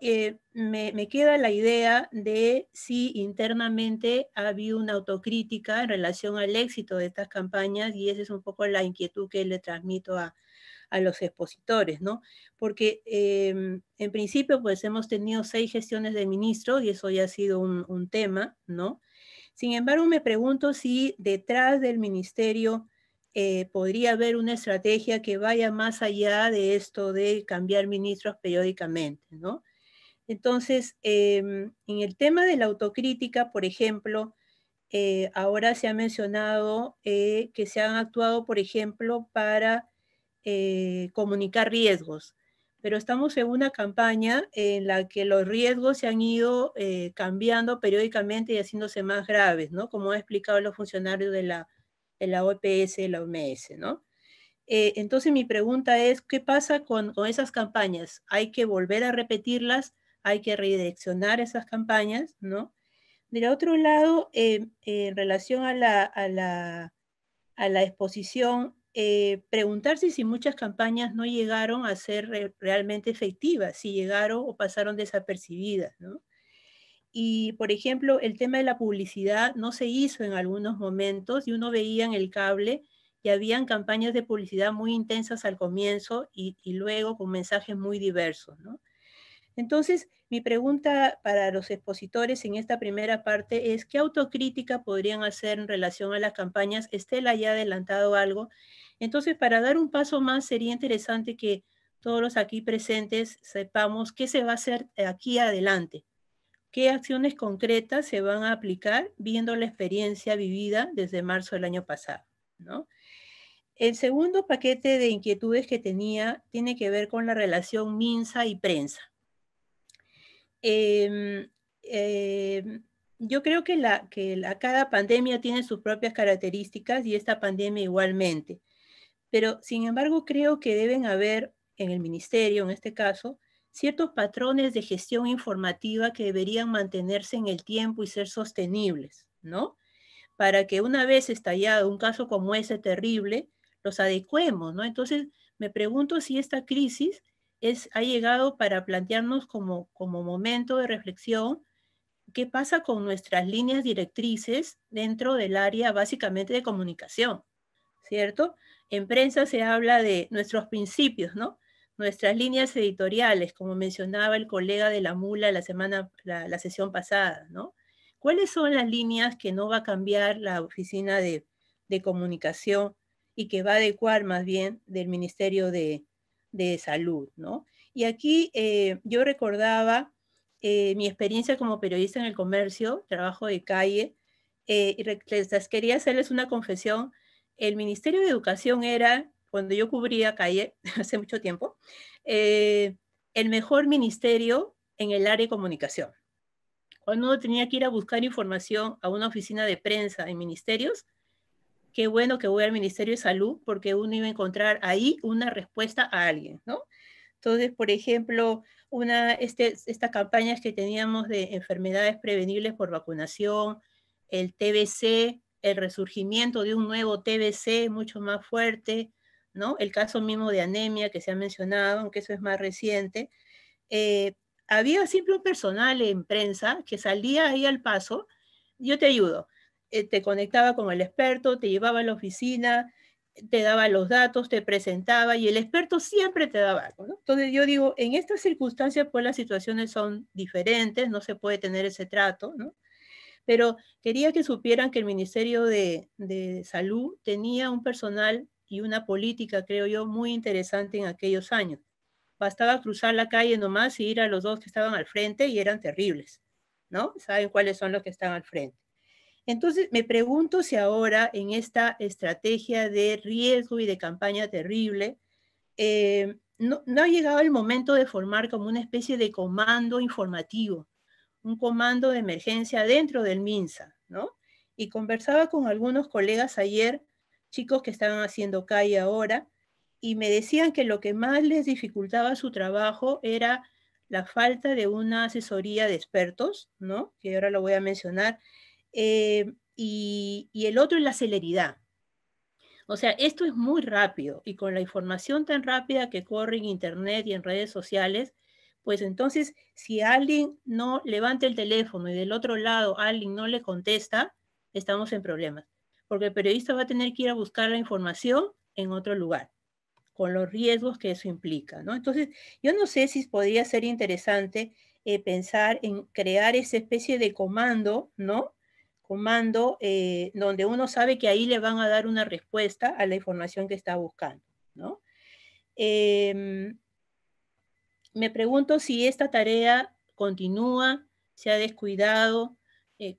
me queda la idea de si internamente ha habido una autocrítica en relación al éxito de estas campañas y esa es un poco la inquietud que le transmito a los expositores, ¿no? Porque en principio, pues hemos tenido 6 gestiones de ministros y eso ya ha sido un tema, ¿no? Sin embargo, me pregunto si detrás del ministerio podría haber una estrategia que vaya más allá de esto de cambiar ministros periódicamente, ¿no? Entonces, en el tema de la autocrítica, por ejemplo, ahora se ha mencionado que se han actuado, por ejemplo, para comunicar riesgos, pero estamos en una campaña en la que los riesgos se han ido cambiando periódicamente y haciéndose más graves, ¿no? Como han explicado los funcionarios de la OPS y la OMS, ¿no? Entonces mi pregunta es, ¿qué pasa con esas campañas? ¿Hay que volver a repetirlas? ¿Hay que redireccionar esas campañas? ¿No? Del otro lado, en relación a la exposición, preguntarse si muchas campañas no llegaron a ser realmente efectivas, si llegaron o pasaron desapercibidas, ¿no? Y, por ejemplo, el tema de la publicidad no se hizo en algunos momentos y uno veía en el cable y habían campañas de publicidad muy intensas al comienzo y luego con mensajes muy diversos, ¿no? Entonces, mi pregunta para los expositores en esta primera parte es, ¿qué autocrítica podrían hacer en relación a las campañas? Estela ya ha adelantado algo. Entonces, para dar un paso más, sería interesante que todos los aquí presentes sepamos qué se va a hacer aquí adelante. ¿Qué acciones concretas se van a aplicar viendo la experiencia vivida desde marzo del año pasado, ¿no? El segundo paquete de inquietudes que tenía tiene que ver con la relación MINSA y prensa. Yo creo que cada pandemia tiene sus propias características y esta pandemia igualmente. Pero, sin embargo, creo que deben haber en el ministerio, en este caso, ciertos patrones de gestión informativa que deberían mantenerse en el tiempo y ser sostenibles, ¿no? Para que una vez estallado un caso como ese terrible, los adecuemos, ¿no? Entonces, me pregunto si esta crisis ha llegado para plantearnos como momento de reflexión qué pasa con nuestras líneas directrices dentro del área básicamente de comunicación, ¿cierto? En prensa se habla de nuestros principios, ¿no? Nuestras líneas editoriales, como mencionaba el colega de la Mula la sesión pasada, ¿no? ¿Cuáles son las líneas que no va a cambiar la oficina de comunicación y que va a adecuar más bien del Ministerio de Salud, ¿no? Y aquí yo recordaba mi experiencia como periodista en el comercio, trabajo de calle, y quería hacerles una confesión. El Ministerio de Educación era, cuando yo cubría calle, hace mucho tiempo, el mejor ministerio en el área de comunicación. Cuando uno tenía que ir a buscar información a una oficina de prensa en ministerios, qué bueno que voy al Ministerio de Salud porque uno iba a encontrar ahí una respuesta a alguien, ¿no? Entonces, por ejemplo, estas campañas que teníamos de enfermedades prevenibles por vacunación, el TBC, el resurgimiento de un nuevo TBC mucho más fuerte, ¿no? El caso mismo de anemia que se ha mencionado, aunque eso es más reciente. Había siempre un personal en prensa que salía ahí al paso, yo te ayudo, te conectaba con el experto, te llevaba a la oficina, te daba los datos, te presentaba y el experto siempre te daba algo, ¿no? Entonces yo digo, en estas circunstancias pues las situaciones son diferentes, no se puede tener ese trato, ¿no? Pero quería que supieran que el Ministerio de Salud tenía un personal y una política, creo yo, muy interesante en aquellos años. Bastaba cruzar la calle nomás y ir a los dos que estaban al frente y eran terribles, ¿no? Saben cuáles son los que están al frente. Entonces, me pregunto si ahora en esta estrategia de riesgo y de campaña terrible, no ha llegado el momento de formar como una especie de comando informativo, un comando de emergencia dentro del MINSA, ¿no? Y conversaba con algunos colegas ayer, chicos que estaban haciendo calle ahora, y me decían que lo que más les dificultaba su trabajo era la falta de una asesoría de expertos, ¿no? Que ahora lo voy a mencionar, y el otro es la celeridad. O sea, esto es muy rápido y con la información tan rápida que corre en internet y en redes sociales, pues entonces si alguien no levanta el teléfono y del otro lado alguien no le contesta, estamos en problemas. Porque el periodista va a tener que ir a buscar la información en otro lugar, con los riesgos que eso implica, ¿no? Entonces, yo no sé si podría ser interesante pensar en crear esa especie de comando, ¿no? Comando donde uno sabe que ahí le van a dar una respuesta a la información que está buscando, ¿no? Me pregunto si esta tarea continúa, se ha descuidado,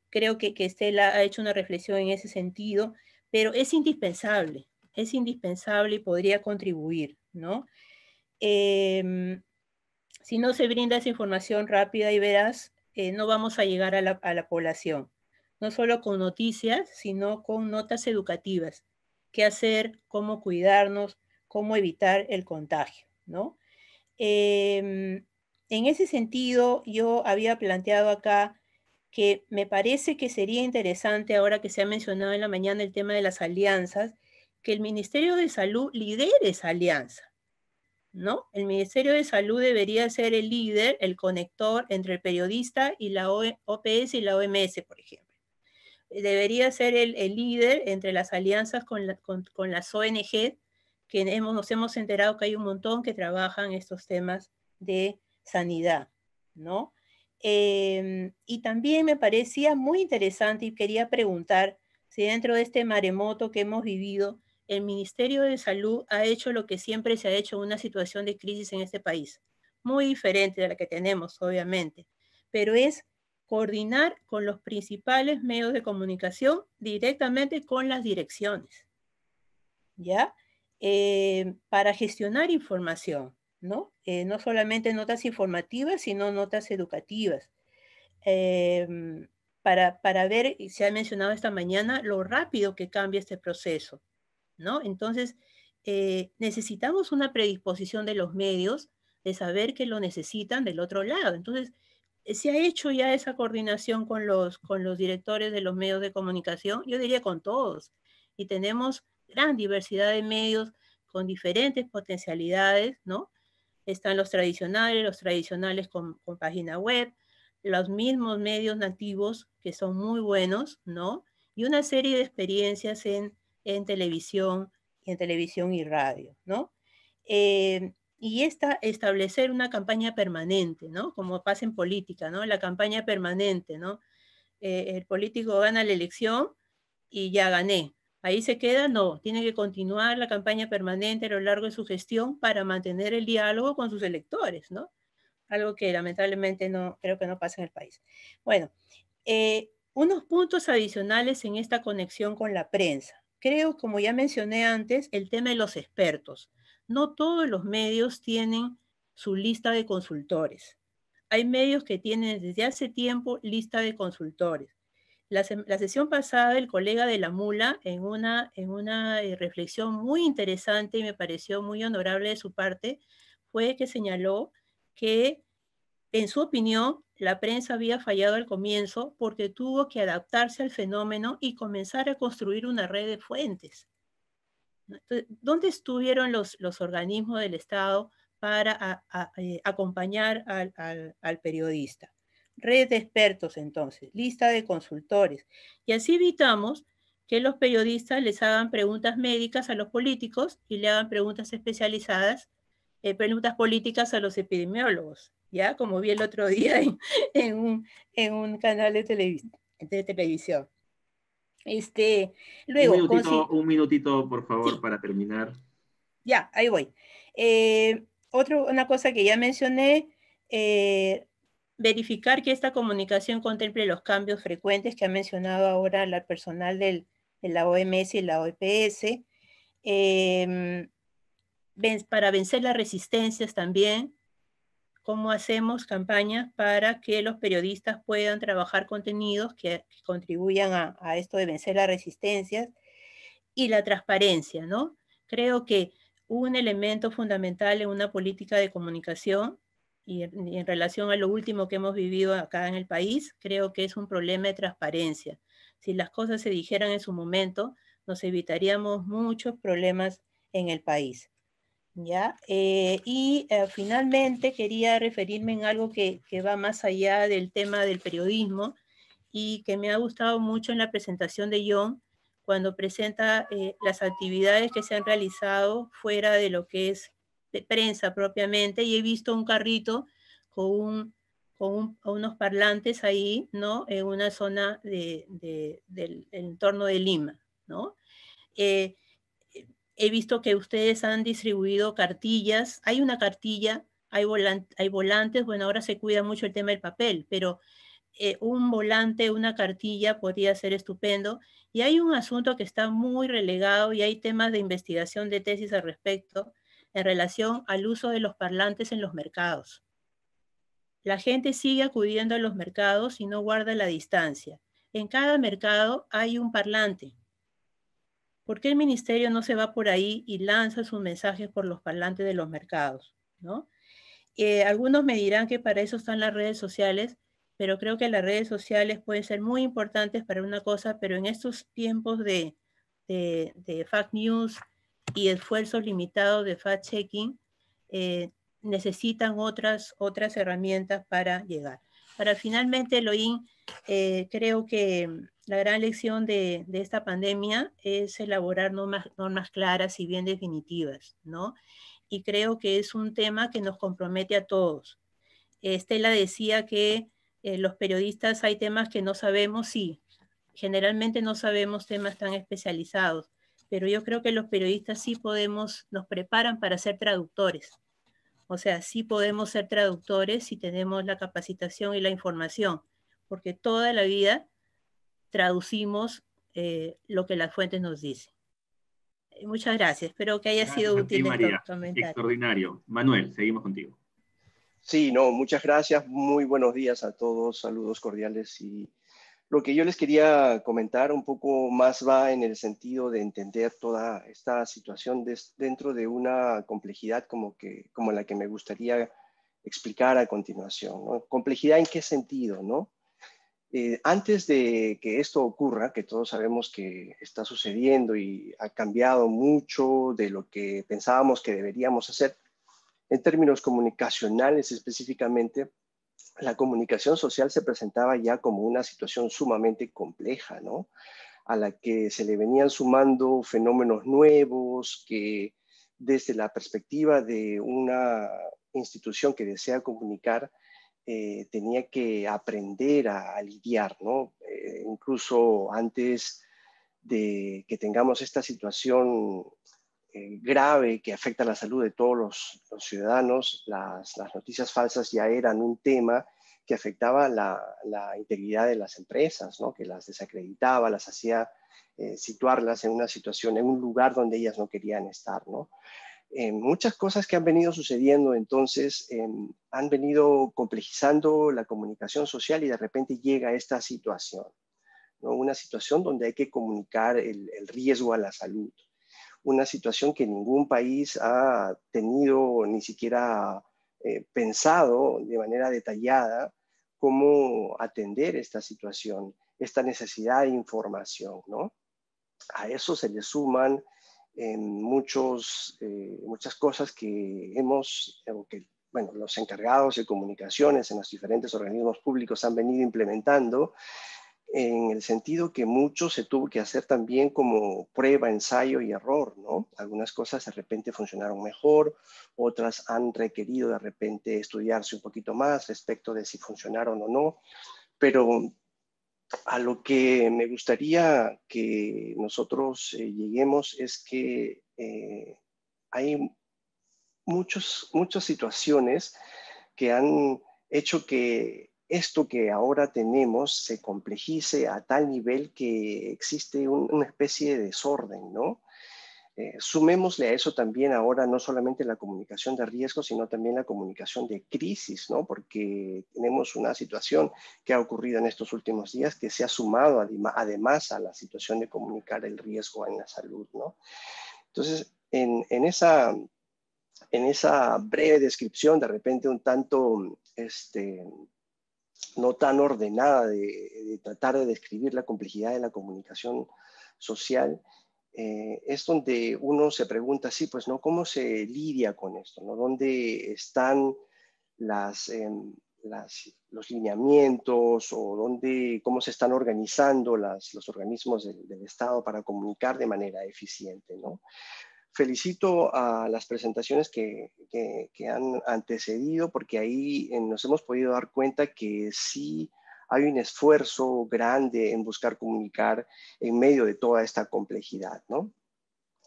creo que Estela ha hecho una reflexión en ese sentido, pero es indispensable y podría contribuir, ¿no? Si no se brinda esa información rápida y veraz, no vamos a llegar a la población, no solo con noticias, sino con notas educativas, qué hacer, cómo cuidarnos, cómo evitar el contagio, ¿no? En ese sentido, yo había planteado acá que me parece que sería interesante, ahora que se ha mencionado en la mañana el tema de las alianzas, que el Ministerio de Salud lidere esa alianza, ¿no? El Ministerio de Salud debería ser el líder, el conector entre el periodista y la OPS y la OMS, por ejemplo. Debería ser el líder entre las alianzas con las ONG, que nos hemos enterado que hay un montón que trabajan estos temas de sanidad, ¿no? Y también me parecía muy interesante y quería preguntar si dentro de este maremoto que hemos vivido, el Ministerio de Salud ha hecho lo que siempre se ha hecho en una situación de crisis en este país, muy diferente de la que tenemos, obviamente, pero es coordinar con los principales medios de comunicación directamente con las direcciones, ¿ya? Para gestionar información, ¿no? No solamente notas informativas, sino notas educativas. Para ver, y se ha mencionado esta mañana, lo rápido que cambia este proceso, ¿no? Entonces, necesitamos una predisposición de los medios de saber que lo necesitan del otro lado. Entonces, se ha hecho ya esa coordinación con los directores de los medios de comunicación, yo diría con todos, y tenemos gran diversidad de medios con diferentes potencialidades, ¿no? Están los tradicionales con página web, los mismos medios nativos que son muy buenos, ¿no? Y una serie de experiencias en televisión y radio, ¿no? Y establecer una campaña permanente, ¿no? Como pasa en política, ¿no? La campaña permanente, ¿no? El político gana la elección y ya gané. Ahí se queda, no, tiene que continuar la campaña permanente a lo largo de su gestión para mantener el diálogo con sus electores, ¿no? Algo que lamentablemente no, creo que no pasa en el país. Bueno, unos puntos adicionales en esta conexión con la prensa. Creo, como ya mencioné antes, el tema de los expertos. No todos los medios tienen su lista de consultores. Hay medios que tienen desde hace tiempo lista de consultores. La sesión pasada, el colega de la Mula, en una reflexión muy interesante y me pareció muy honorable de su parte, fue que señaló que, en su opinión, la prensa había fallado al comienzo porque tuvo que adaptarse al fenómeno y comenzar a construir una red de fuentes. Entonces, ¿dónde estuvieron los organismos del Estado para acompañar al periodista? Red de expertos, entonces, lista de consultores. Y así evitamos que los periodistas les hagan preguntas médicas a los políticos y le hagan preguntas especializadas, preguntas políticas a los epidemiólogos, ¿ya? Como vi el otro día en un canal de televisión. Luego, un minutito, por favor, sí, para terminar. Ya, ahí voy. Una cosa que ya mencioné, verificar que esta comunicación contemple los cambios frecuentes que ha mencionado ahora la personal de la OMS y la OPS, para vencer las resistencias también, cómo hacemos campañas para que los periodistas puedan trabajar contenidos que contribuyan a esto de vencer las resistencias, y la transparencia, ¿no? Creo que un elemento fundamental en una política de comunicación y en relación a lo último que hemos vivido acá en el país, creo que es un problema de transparencia. Si las cosas se dijeran en su momento, nos evitaríamos muchos problemas en el país, ¿ya? Finalmente quería referirme en algo que va más allá del tema del periodismo y que me ha gustado mucho en la presentación de John, cuando presenta las actividades que se han realizado fuera de lo que es de prensa propiamente, y he visto un carrito con unos parlantes ahí, ¿no? En una zona del entorno de Lima, ¿no? He visto que ustedes han distribuido cartillas, hay una cartilla, hay volantes, bueno, ahora se cuida mucho el tema del papel, pero un volante, una cartilla podría ser estupendo. Y hay un asunto que está muy relegado y hay temas de investigación de tesis al respecto en relación al uso de los parlantes en los mercados. La gente sigue acudiendo a los mercados y no guarda la distancia. En cada mercado hay un parlante. ¿Por qué el ministerio no se va por ahí y lanza sus mensajes por los parlantes de los mercados, ¿no? Algunos me dirán que para eso están las redes sociales, pero creo que las redes sociales pueden ser muy importantes para una cosa, pero en estos tiempos de de fake news y esfuerzos limitados de fact-checking necesitan otras herramientas para llegar. Para finalmente, Elohim, creo que la gran lección de esta pandemia es elaborar normas claras y bien definitivas, ¿no? Y creo que es un tema que nos compromete a todos. Estela decía que los periodistas hay temas que no sabemos, sí, generalmente no sabemos temas tan especializados, pero yo creo que los periodistas sí nos preparan para ser traductores. O sea, sí podemos ser traductores si tenemos la capacitación y la información, porque toda la vida traducimos lo que las fuentes nos dicen. Muchas gracias. Espero que haya sido útil María. estos comentarios. Extraordinario. Manuel, seguimos contigo. Sí, no, muchas gracias. Muy buenos días a todos. Saludos cordiales. Y lo que yo les quería comentar un poco más va en el sentido de entender toda esta situación dentro de una complejidad como la que me gustaría explicar a continuación, ¿no? ¿Complejidad en qué sentido, no? Antes de que esto ocurra, que todos sabemos que está sucediendo y ha cambiado mucho de lo que pensábamos que deberíamos hacer, en términos comunicacionales específicamente, la comunicación social se presentaba ya como una situación sumamente compleja, ¿no? A la que se le venían sumando fenómenos nuevos que desde la perspectiva de una institución que desea comunicar, tenía que aprender a lidiar, ¿no? Incluso antes de que tengamos esta situación grave que afecta a la salud de todos los ciudadanos, las noticias falsas ya eran un tema que afectaba la integridad de las empresas, ¿no? Que las desacreditaba, las hacía situarlas en una situación, en un lugar donde ellas no querían estar, ¿no? Muchas cosas que han venido sucediendo entonces han venido complejizando la comunicación social y de repente llega esta situación, ¿no? Una situación donde hay que comunicar el riesgo a la salud, una situación que ningún país ha tenido ni siquiera pensado de manera detallada cómo atender esta situación, esta necesidad de información, ¿no? A eso se le suman muchas cosas que los encargados de comunicaciones en los diferentes organismos públicos han venido implementando, en el sentido que mucho se tuvo que hacer también como prueba, ensayo y error, ¿no? Algunas cosas de repente funcionaron mejor, otras han requerido de repente estudiarse un poquito más respecto de si funcionaron o no, pero a lo que me gustaría que nosotros lleguemos es que hay muchas situaciones que han hecho que esto que ahora tenemos se complejice a tal nivel que existe una especie de desorden, ¿no? Sumémosle a eso también ahora no solamente la comunicación de riesgo, sino también la comunicación de crisis, ¿no? Porque tenemos una situación que ha ocurrido en estos últimos días que se ha sumado además a la situación de comunicar el riesgo en la salud, ¿no? Entonces, en esa breve descripción, de repente un tanto no tan ordenada de tratar de describir la complejidad de la comunicación social, es donde uno se pregunta, sí, pues, ¿no? ¿Cómo se lidia con esto, ¿no? ¿Dónde están los lineamientos o cómo se están organizando los organismos del Estado para comunicar de manera eficiente, ¿no? Felicito a las presentaciones que han antecedido, porque ahí nos hemos podido dar cuenta que sí hay un esfuerzo grande en buscar comunicar en medio de toda esta complejidad, ¿no?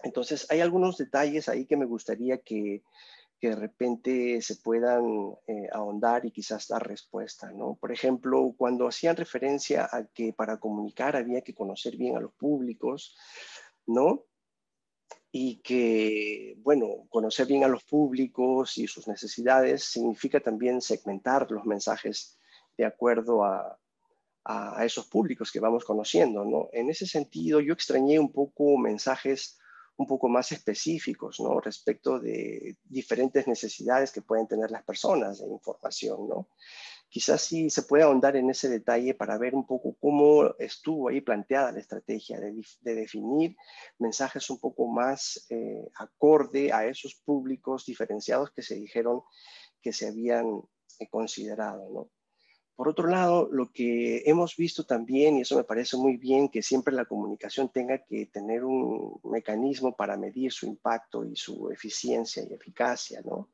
Entonces, hay algunos detalles ahí que me gustaría que de repente se puedan ahondar y quizás dar respuesta, ¿no? Por ejemplo, cuando hacían referencia a que para comunicar había que conocer bien a los públicos, ¿no? Y que, bueno, conocer bien a los públicos y sus necesidades significa también segmentar los mensajes de acuerdo a esos públicos que vamos conociendo, ¿no? En ese sentido, yo extrañé un poco mensajes un poco más específicos, ¿no? Respecto de diferentes necesidades que pueden tener las personas de información, ¿no? Quizás sí se puede ahondar en ese detalle para ver un poco cómo estuvo ahí planteada la estrategia de definir mensajes un poco más acorde a esos públicos diferenciados que se dijeron que se habían considerado, ¿no? Por otro lado, lo que hemos visto también, y eso me parece muy bien, que siempre la comunicación tenga que tener un mecanismo para medir su impacto y su eficiencia y eficacia, ¿no?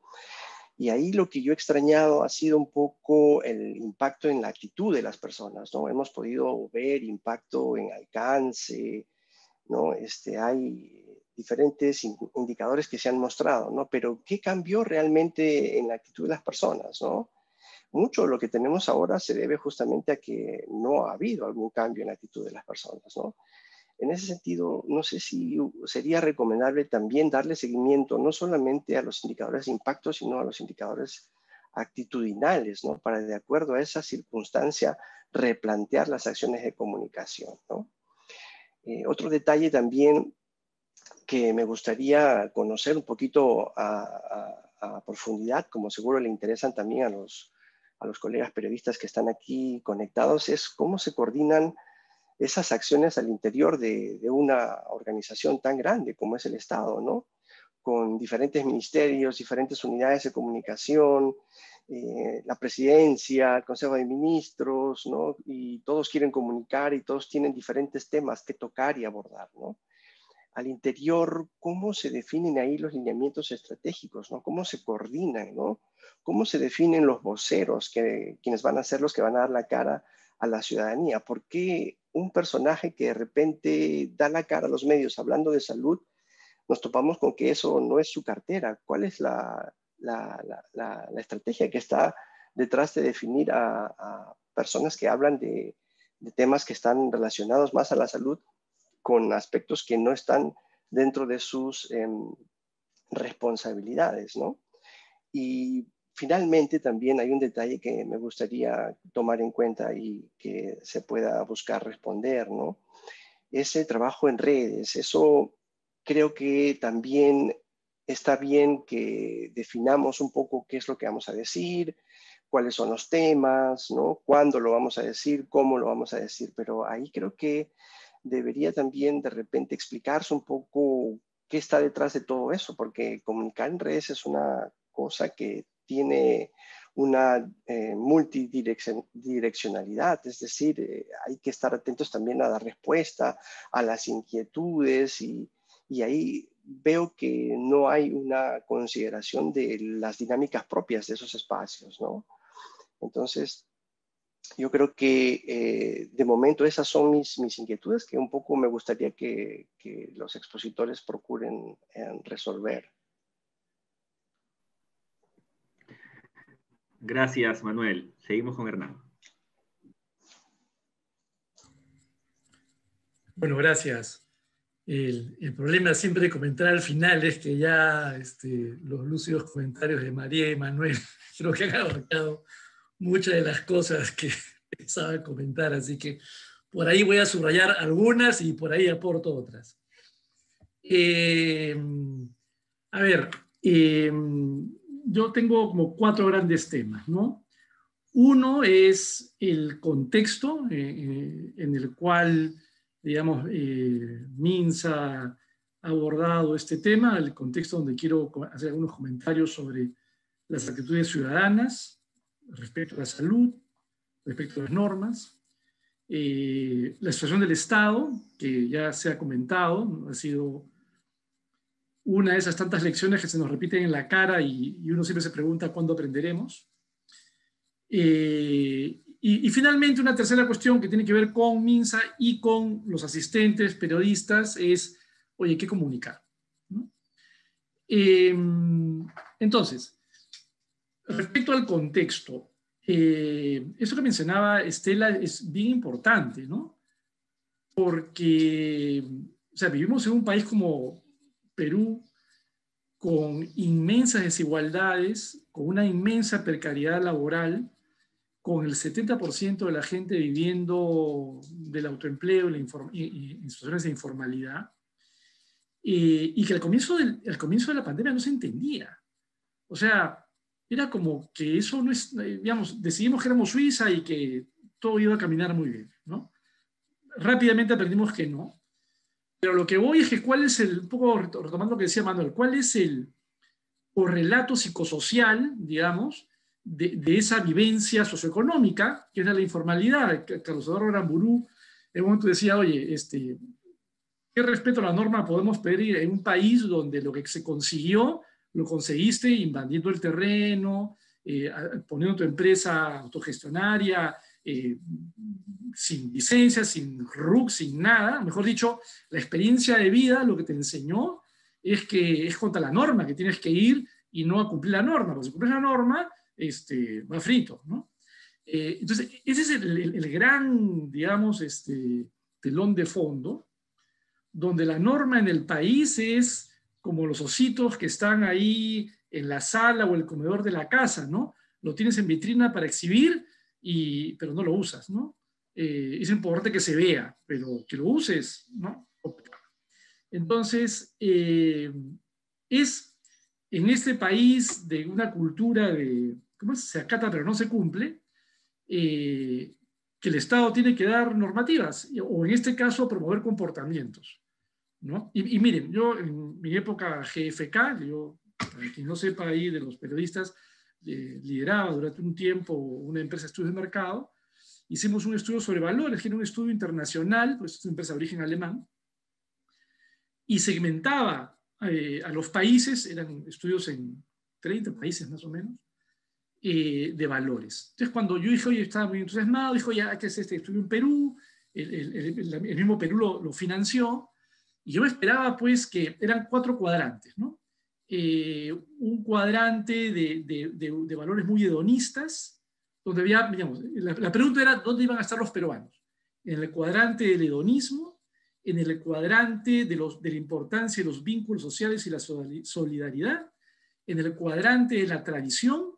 Y ahí lo que yo he extrañado ha sido un poco el impacto en la actitud de las personas, ¿no? Hemos podido ver impacto en alcance, ¿no? Hay diferentes indicadores que se han mostrado, ¿no? Pero ¿qué cambió realmente en la actitud de las personas, ¿no? Mucho de lo que tenemos ahora se debe justamente a que no ha habido algún cambio en la actitud de las personas, ¿no? En ese sentido, no sé si sería recomendable también darle seguimiento no solamente a los indicadores de impacto, sino a los indicadores actitudinales, ¿no? Para, de acuerdo a esa circunstancia, replantear las acciones de comunicación, ¿no? Otro detalle también que me gustaría conocer un poquito a profundidad, como seguro le interesan también a los colegas periodistas que están aquí conectados, es cómo se coordinan esas acciones al interior de una organización tan grande como es el Estado, ¿no? Con diferentes ministerios, diferentes unidades de comunicación, la presidencia, el Consejo de Ministros, ¿no? Y todos quieren comunicar y todos tienen diferentes temas que tocar y abordar, ¿no? Al interior, ¿cómo se definen ahí los lineamientos estratégicos, ¿no? ¿Cómo se coordinan, ¿no? ¿Cómo se definen los voceros, quienes van a ser los que van a dar la cara a la ciudadanía? ¿Por qué un personaje que de repente da la cara a los medios hablando de salud, nos topamos con que eso no es su cartera? ¿Cuál es la estrategia que está detrás de definir a personas que hablan de temas que están relacionados más a la salud con aspectos que no están dentro de sus responsabilidades, ¿no? Y finalmente también hay un detalle que me gustaría tomar en cuenta y que se pueda buscar responder, ¿no? Ese trabajo en redes, eso creo que también está bien que definamos un poco qué es lo que vamos a decir, cuáles son los temas, ¿no? Cuándo lo vamos a decir, cómo lo vamos a decir, pero ahí creo que debería también de repente explicarse un poco qué está detrás de todo eso, porque comunicar en redes es una cosa que tiene una multidireccionalidad, es decir, hay que estar atentos también a la respuesta, a las inquietudes y ahí veo que no hay una consideración de las dinámicas propias de esos espacios, ¿no? Entonces, yo creo que de momento esas son mis inquietudes que un poco me gustaría que los expositores procuren resolver. Gracias, Manuel. Seguimos con Hernán. Bueno, gracias. El problema siempre de comentar al final es que ya los lúcidos comentarios de María y Manuel creo que han abarcado muchas de las cosas que pensaba comentar, así que por ahí voy a subrayar algunas y por ahí aporto otras. A ver, yo tengo como 4 grandes temas, ¿no? Uno es el contexto en el cual, digamos, Minsa ha abordado este tema, el contexto donde quiero hacer algunos comentarios sobre las actitudes ciudadanas respecto a la salud, respecto a las normas, la situación del Estado, que ya se ha comentado, ha sido una de esas tantas lecciones que se nos repiten en la cara y uno siempre se pregunta cuándo aprenderemos. Y finalmente una tercera cuestión que tiene que ver con Minsa y con los asistentes periodistas es, oye, ¿qué comunicar? ¿No? Entonces, respecto al contexto, eso que mencionaba Estela es bien importante, ¿no? Porque, o sea, vivimos en un país como Perú con inmensas desigualdades, con una inmensa precariedad laboral, con el 70% de la gente viviendo del autoempleo y en situaciones de informalidad. y que al comienzo de la pandemia no se entendía. O sea, era como que eso no es, digamos, decidimos que éramos Suiza y que todo iba a caminar muy bien, ¿no? Rápidamente aprendimos que no. Pero lo que voy es que cuál es un poco retomando lo que decía Manuel, cuál es el correlato psicosocial, digamos, de esa vivencia socioeconómica, que es la informalidad. Carlos Eduardo Aramburú en un momento decía, oye, ¿qué respeto a la norma podemos pedir en un país donde lo que se consiguió, lo conseguiste invadiendo el terreno, poniendo tu empresa autogestionaria, sin licencia, sin RUC, sin nada? Mejor dicho, la experiencia de vida lo que te enseñó es que es contra la norma, que tienes que ir y no a cumplir la norma, porque si cumples la norma, va frito, ¿no? Entonces, ese es el gran, digamos, telón de fondo, donde la norma en el país es como los ositos que están ahí en la sala o el comedor de la casa, ¿no? Lo tienes en vitrina para exhibir, pero no lo usas, ¿no? Es importante que se vea, pero que lo uses, ¿no? Entonces, es en este país de una cultura de, ¿cómo es? Se acata pero no se cumple, que el Estado tiene que dar normativas, o en este caso promover comportamientos, ¿no? Y miren, yo en mi época GFK, yo, para quien no sepa ahí de los periodistas, lideraba durante un tiempo una empresa de estudios de mercado. Hicimos un estudio sobre valores, que era un estudio internacional, pues es una empresa de origen alemán, y segmentaba a los países, eran estudios en 30 países más o menos, de valores. Entonces cuando yo dije, oye, estaba muy entusiasmado, dijo, ya, ¿qué es este estudio en Perú? El mismo Perú lo financió, y yo esperaba pues que eran 4 cuadrantes, ¿no? Un cuadrante de valores muy hedonistas, donde había, digamos, la pregunta era, ¿dónde iban a estar los peruanos? En el cuadrante del hedonismo, en el cuadrante de la importancia de los vínculos sociales y la solidaridad, en el cuadrante de la tradición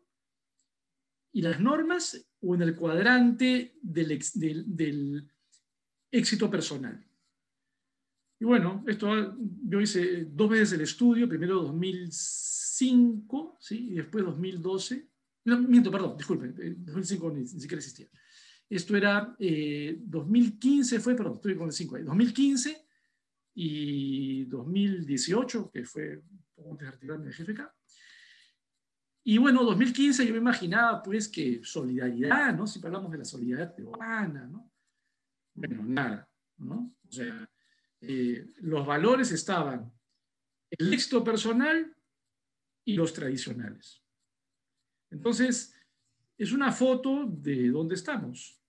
y las normas, o en el cuadrante del éxito personal. Y bueno, yo hice 2 veces el estudio, primero 2005, ¿sí? Y después 2012. No, miento, perdón, disculpen, 2005 ni siquiera existía. Esto era 2015, perdón, estoy con el 5 ahí, 2015 y 2018, que fue un poco antes de retirarme de GFK. Y bueno, 2015 yo me imaginaba pues que solidaridad, ¿no? Siempre hablamos de la solidaridad peruana, ¿no? Bueno, nada, ¿no? O sea, los valores estaban el éxito personal y los tradicionales. Entonces, es una foto de dónde estamos.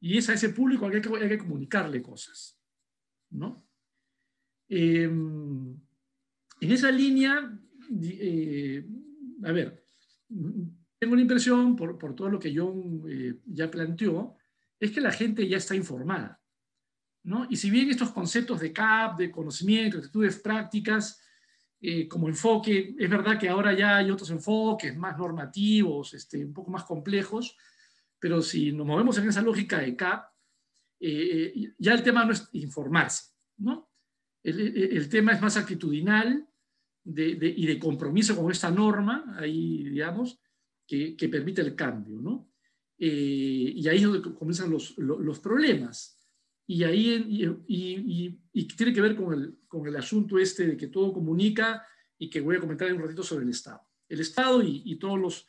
Y es a ese público al que hay que comunicarle cosas, ¿no? En esa línea, a ver, tengo la impresión, por todo lo que John ya planteó, es que la gente ya está informada, ¿no? Y si bien estos conceptos de CAP, de conocimiento, de actitudes prácticas, como enfoque, es verdad que ahora ya hay otros enfoques más normativos, un poco más complejos, pero si nos movemos en esa lógica de CAP, ya el tema no es informarse, ¿no? El tema es más actitudinal y de compromiso con esta norma, ahí digamos, que permite el cambio, ¿no? Y ahí es donde comienzan los problemas. Y ahí y tiene que ver con el asunto de que todo comunica, y que voy a comentar en un ratito sobre el Estado. El Estado y todos los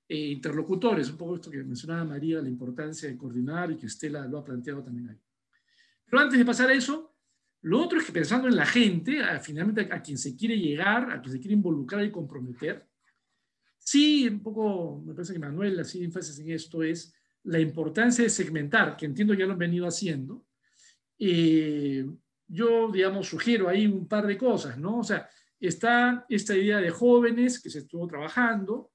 interlocutores, un poco esto que mencionaba María, la importancia de coordinar, y que Estela lo ha planteado también ahí. Pero antes de pasar a eso, lo otro es que pensando en la gente, finalmente a quien se quiere llegar, a quien se quiere involucrar y comprometer, sí, un poco, me parece que Manuel hacía énfasis en esto, es la importancia de segmentar, que entiendo ya lo han venido haciendo. Yo, digamos, sugiero ahí un par de cosas, ¿no? O sea, está esta idea de jóvenes que se estuvo trabajando.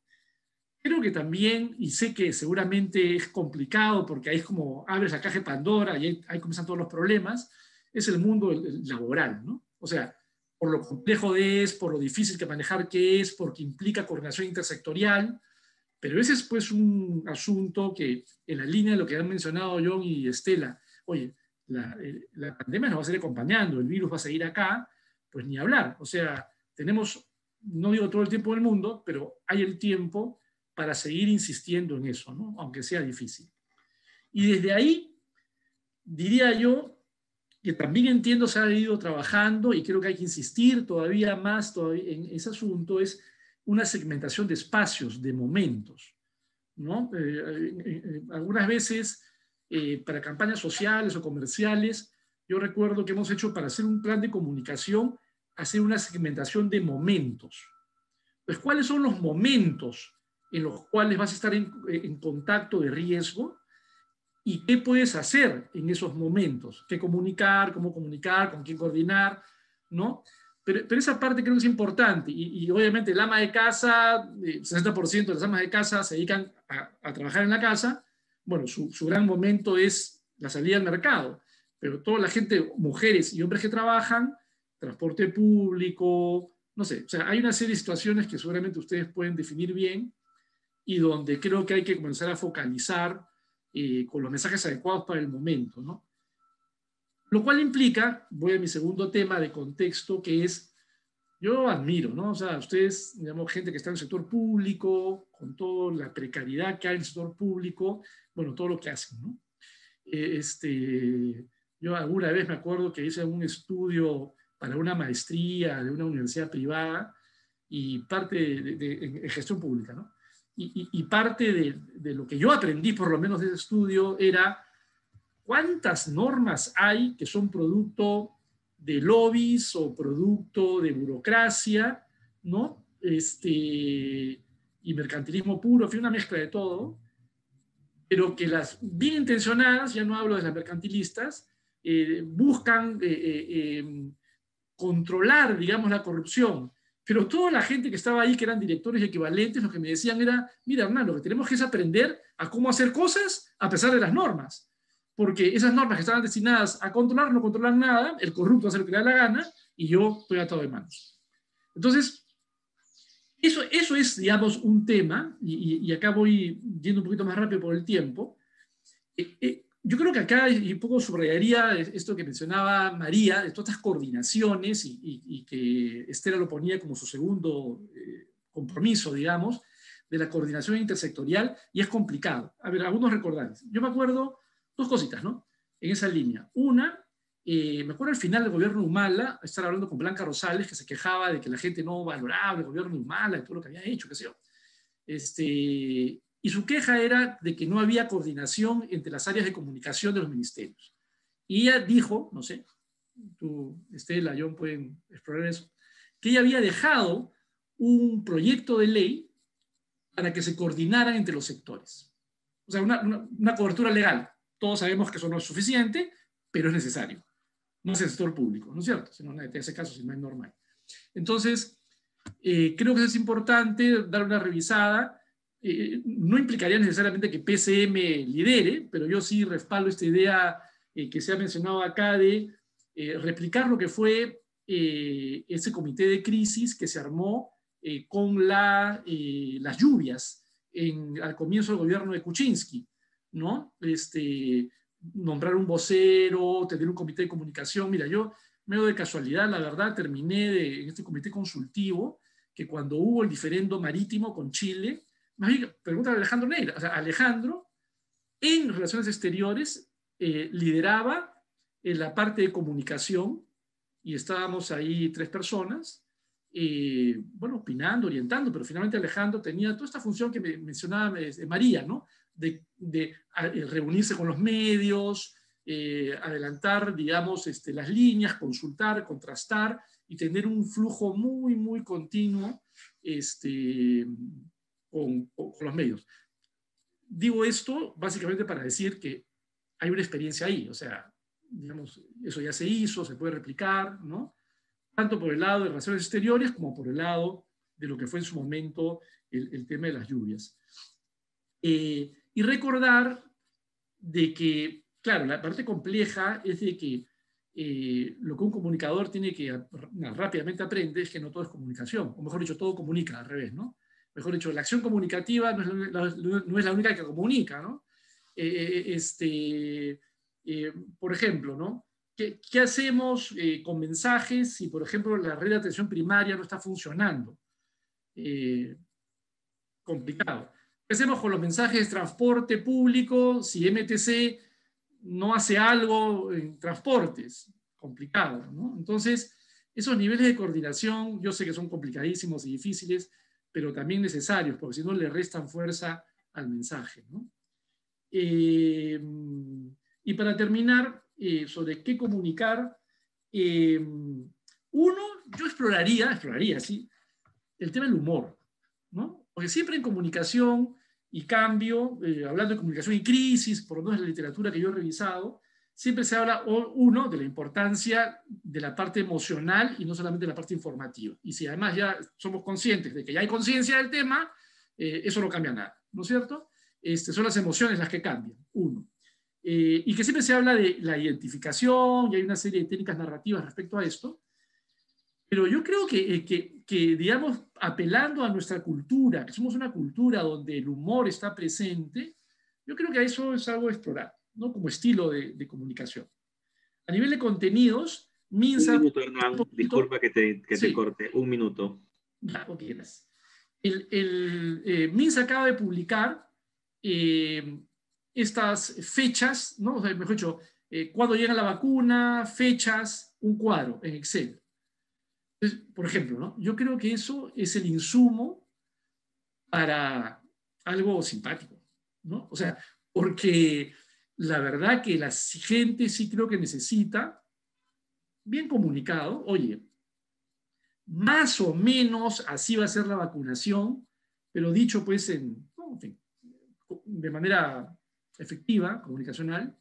Creo que también, y sé que seguramente es complicado porque ahí es como abres la caja de Pandora y ahí comienzan todos los problemas, es el mundo laboral, ¿no? O sea, por lo complejo es, por lo difícil que manejar que es, porque implica coordinación intersectorial, pero ese es pues un asunto que en la línea de lo que han mencionado John y Estela, oye, la pandemia nos va a seguir acompañando, el virus va a seguir acá, pues ni hablar. O sea, tenemos, no digo todo el tiempo del mundo, pero hay el tiempo para seguir insistiendo en eso, ¿no? Aunque sea difícil. Y desde ahí, diría yo, que también entiendo se ha ido trabajando y creo que hay que insistir todavía más en ese asunto, es una segmentación de espacios, de momentos, ¿no? Algunas veces para campañas sociales o comerciales, yo recuerdo que hemos hecho para hacer un plan de comunicación, hacer una segmentación de momentos. Pues, ¿cuáles son los momentos en los cuales vas a estar en contacto de riesgo? ¿Y qué puedes hacer en esos momentos? ¿Qué comunicar? ¿Cómo comunicar? ¿Con quién coordinar? ¿No? Pero esa parte creo que es importante. Y obviamente el ama de casa, el 60% de las amas de casa se dedican a trabajar en la casa. Bueno, su gran momento es la salida al mercado. Pero toda la gente, mujeres y hombres que trabajan, transporte público, no sé. O sea, hay una serie de situaciones que seguramente ustedes pueden definir bien y donde creo que hay que comenzar a focalizar con los mensajes adecuados para el momento, ¿no? Lo cual implica, voy a mi segundo tema de contexto, que es, yo admiro, ¿no? O sea, ustedes, digamos, gente que está en el sector público, con toda la precariedad que hay en el sector público, bueno, todo lo que hacen, ¿no? Yo alguna vez me acuerdo que hice un estudio para una maestría de una universidad privada y parte en gestión pública, ¿no? Y parte de lo que yo aprendí, por lo menos de ese estudio, era cuántas normas hay que son producto de lobbies o producto de burocracia, ¿no? Y mercantilismo puro, fue una mezcla de todo, pero que las bien intencionadas, ya no hablo de las mercantilistas, buscan controlar, digamos, la corrupción. Pero toda la gente que estaba ahí, que eran directores equivalentes, lo que me decían era, mira, hermano, lo que tenemos que es aprender a cómo hacer cosas a pesar de las normas. Porque esas normas que estaban destinadas a controlar, no controlan nada, el corrupto hace lo que le da la gana, y yo estoy atado de manos. Entonces, eso es, digamos, un tema, y acá voy yendo un poquito más rápido por el tiempo. Yo creo que acá, y un poco subrayaría esto que mencionaba María, de todas estas coordinaciones, y que Estela lo ponía como su segundo compromiso, digamos, de la coordinación intersectorial, y es complicado. A ver, algunos recordables. Yo me acuerdo dos cositas, ¿no? En esa línea. Una, me acuerdo al final del gobierno de Humala, estar hablando con Blanca Rosales, que se quejaba de que la gente no valoraba el gobierno de Humala y todo lo que había hecho, qué sé yo. Y su queja era de que no había coordinación entre las áreas de comunicación de los ministerios. Y ella dijo, no sé, tú, Estela, John, pueden explorar eso, que ella había dejado un proyecto de ley para que se coordinaran entre los sectores. O sea, una cobertura legal. Todos sabemos que eso no es suficiente, pero es necesario. No es el sector público, ¿no es cierto? Si no, nadie te hace caso, si no es normal. Entonces, creo que es importante dar una revisada. No implicaría necesariamente que PCM lidere, pero yo sí respaldo esta idea que se ha mencionado acá de replicar lo que fue ese comité de crisis que se armó con las lluvias al comienzo del gobierno de Kuczynski, ¿no? Nombrar un vocero, tener un comité de comunicación. Mira, yo, medio de casualidad, la verdad, terminé en este comité consultivo que cuando hubo el diferendo marítimo con Chile, más bien, pregúntale a Alejandro Neira. O sea, Alejandro, en Relaciones Exteriores, lideraba en la parte de comunicación y estábamos ahí 3 personas, bueno, opinando, orientando, pero finalmente Alejandro tenía toda esta función que me mencionaba María, ¿no? De reunirse con los medios, adelantar, digamos, las líneas, consultar, contrastar y tener un flujo muy, muy continuo con los medios. Digo esto básicamente para decir que hay una experiencia ahí, o sea, digamos, eso ya se hizo, se puede replicar, ¿no? Tanto por el lado de relaciones exteriores como por el lado de lo que fue en su momento el tema de las lluvias. Y recordar de que, claro, la parte compleja es de que lo que un comunicador tiene que rápidamente aprender es que no todo es comunicación, o mejor dicho, todo comunica, al revés, ¿no? Mejor dicho, la acción comunicativa no es la única que comunica, ¿no? Por ejemplo, ¿no? ¿qué hacemos con mensajes si, por ejemplo, la red de atención primaria no está funcionando? Complicado. ¿Qué hacemos con los mensajes de transporte público si MTC no hace algo en transportes? Complicado, ¿no? Entonces, esos niveles de coordinación, yo sé que son complicadísimos y difíciles, pero también necesarios, porque si no le restan fuerza al mensaje, ¿no? Y para terminar, sobre qué comunicar, uno, yo exploraría, sí, el tema del humor, ¿no? Porque siempre en comunicación y cambio, hablando de comunicación y crisis, por lo menos en la literatura que yo he revisado, siempre se habla, uno, de la importancia de la parte emocional y no solamente de la parte informativa. Y si además ya somos conscientes de que ya hay conciencia del tema, eso no cambia nada, ¿no es cierto? Son las emociones las que cambian, uno. Y que siempre se habla de la identificación y hay una serie de técnicas narrativas respecto a esto. Pero yo creo que, digamos, apelando a nuestra cultura, que somos una cultura donde el humor está presente, yo creo que eso es algo a explorar, ¿no? Como estilo de comunicación. A nivel de contenidos, Minsa... Un minuto, Hernán, disculpa que te sí. corte, un minuto. Ok, gracias. Minsa acaba de publicar estas fechas, ¿no? O sea, mejor dicho, cuándo llega la vacuna, fechas, un cuadro en Excel. Entonces, por ejemplo, ¿no? Yo creo que eso es el insumo para algo simpático, ¿no? O sea, porque la verdad que la gente sí creo que necesita, bien comunicado, oye, más o menos así va a ser la vacunación, pero dicho pues no, en fin, de manera efectiva, comunicacional,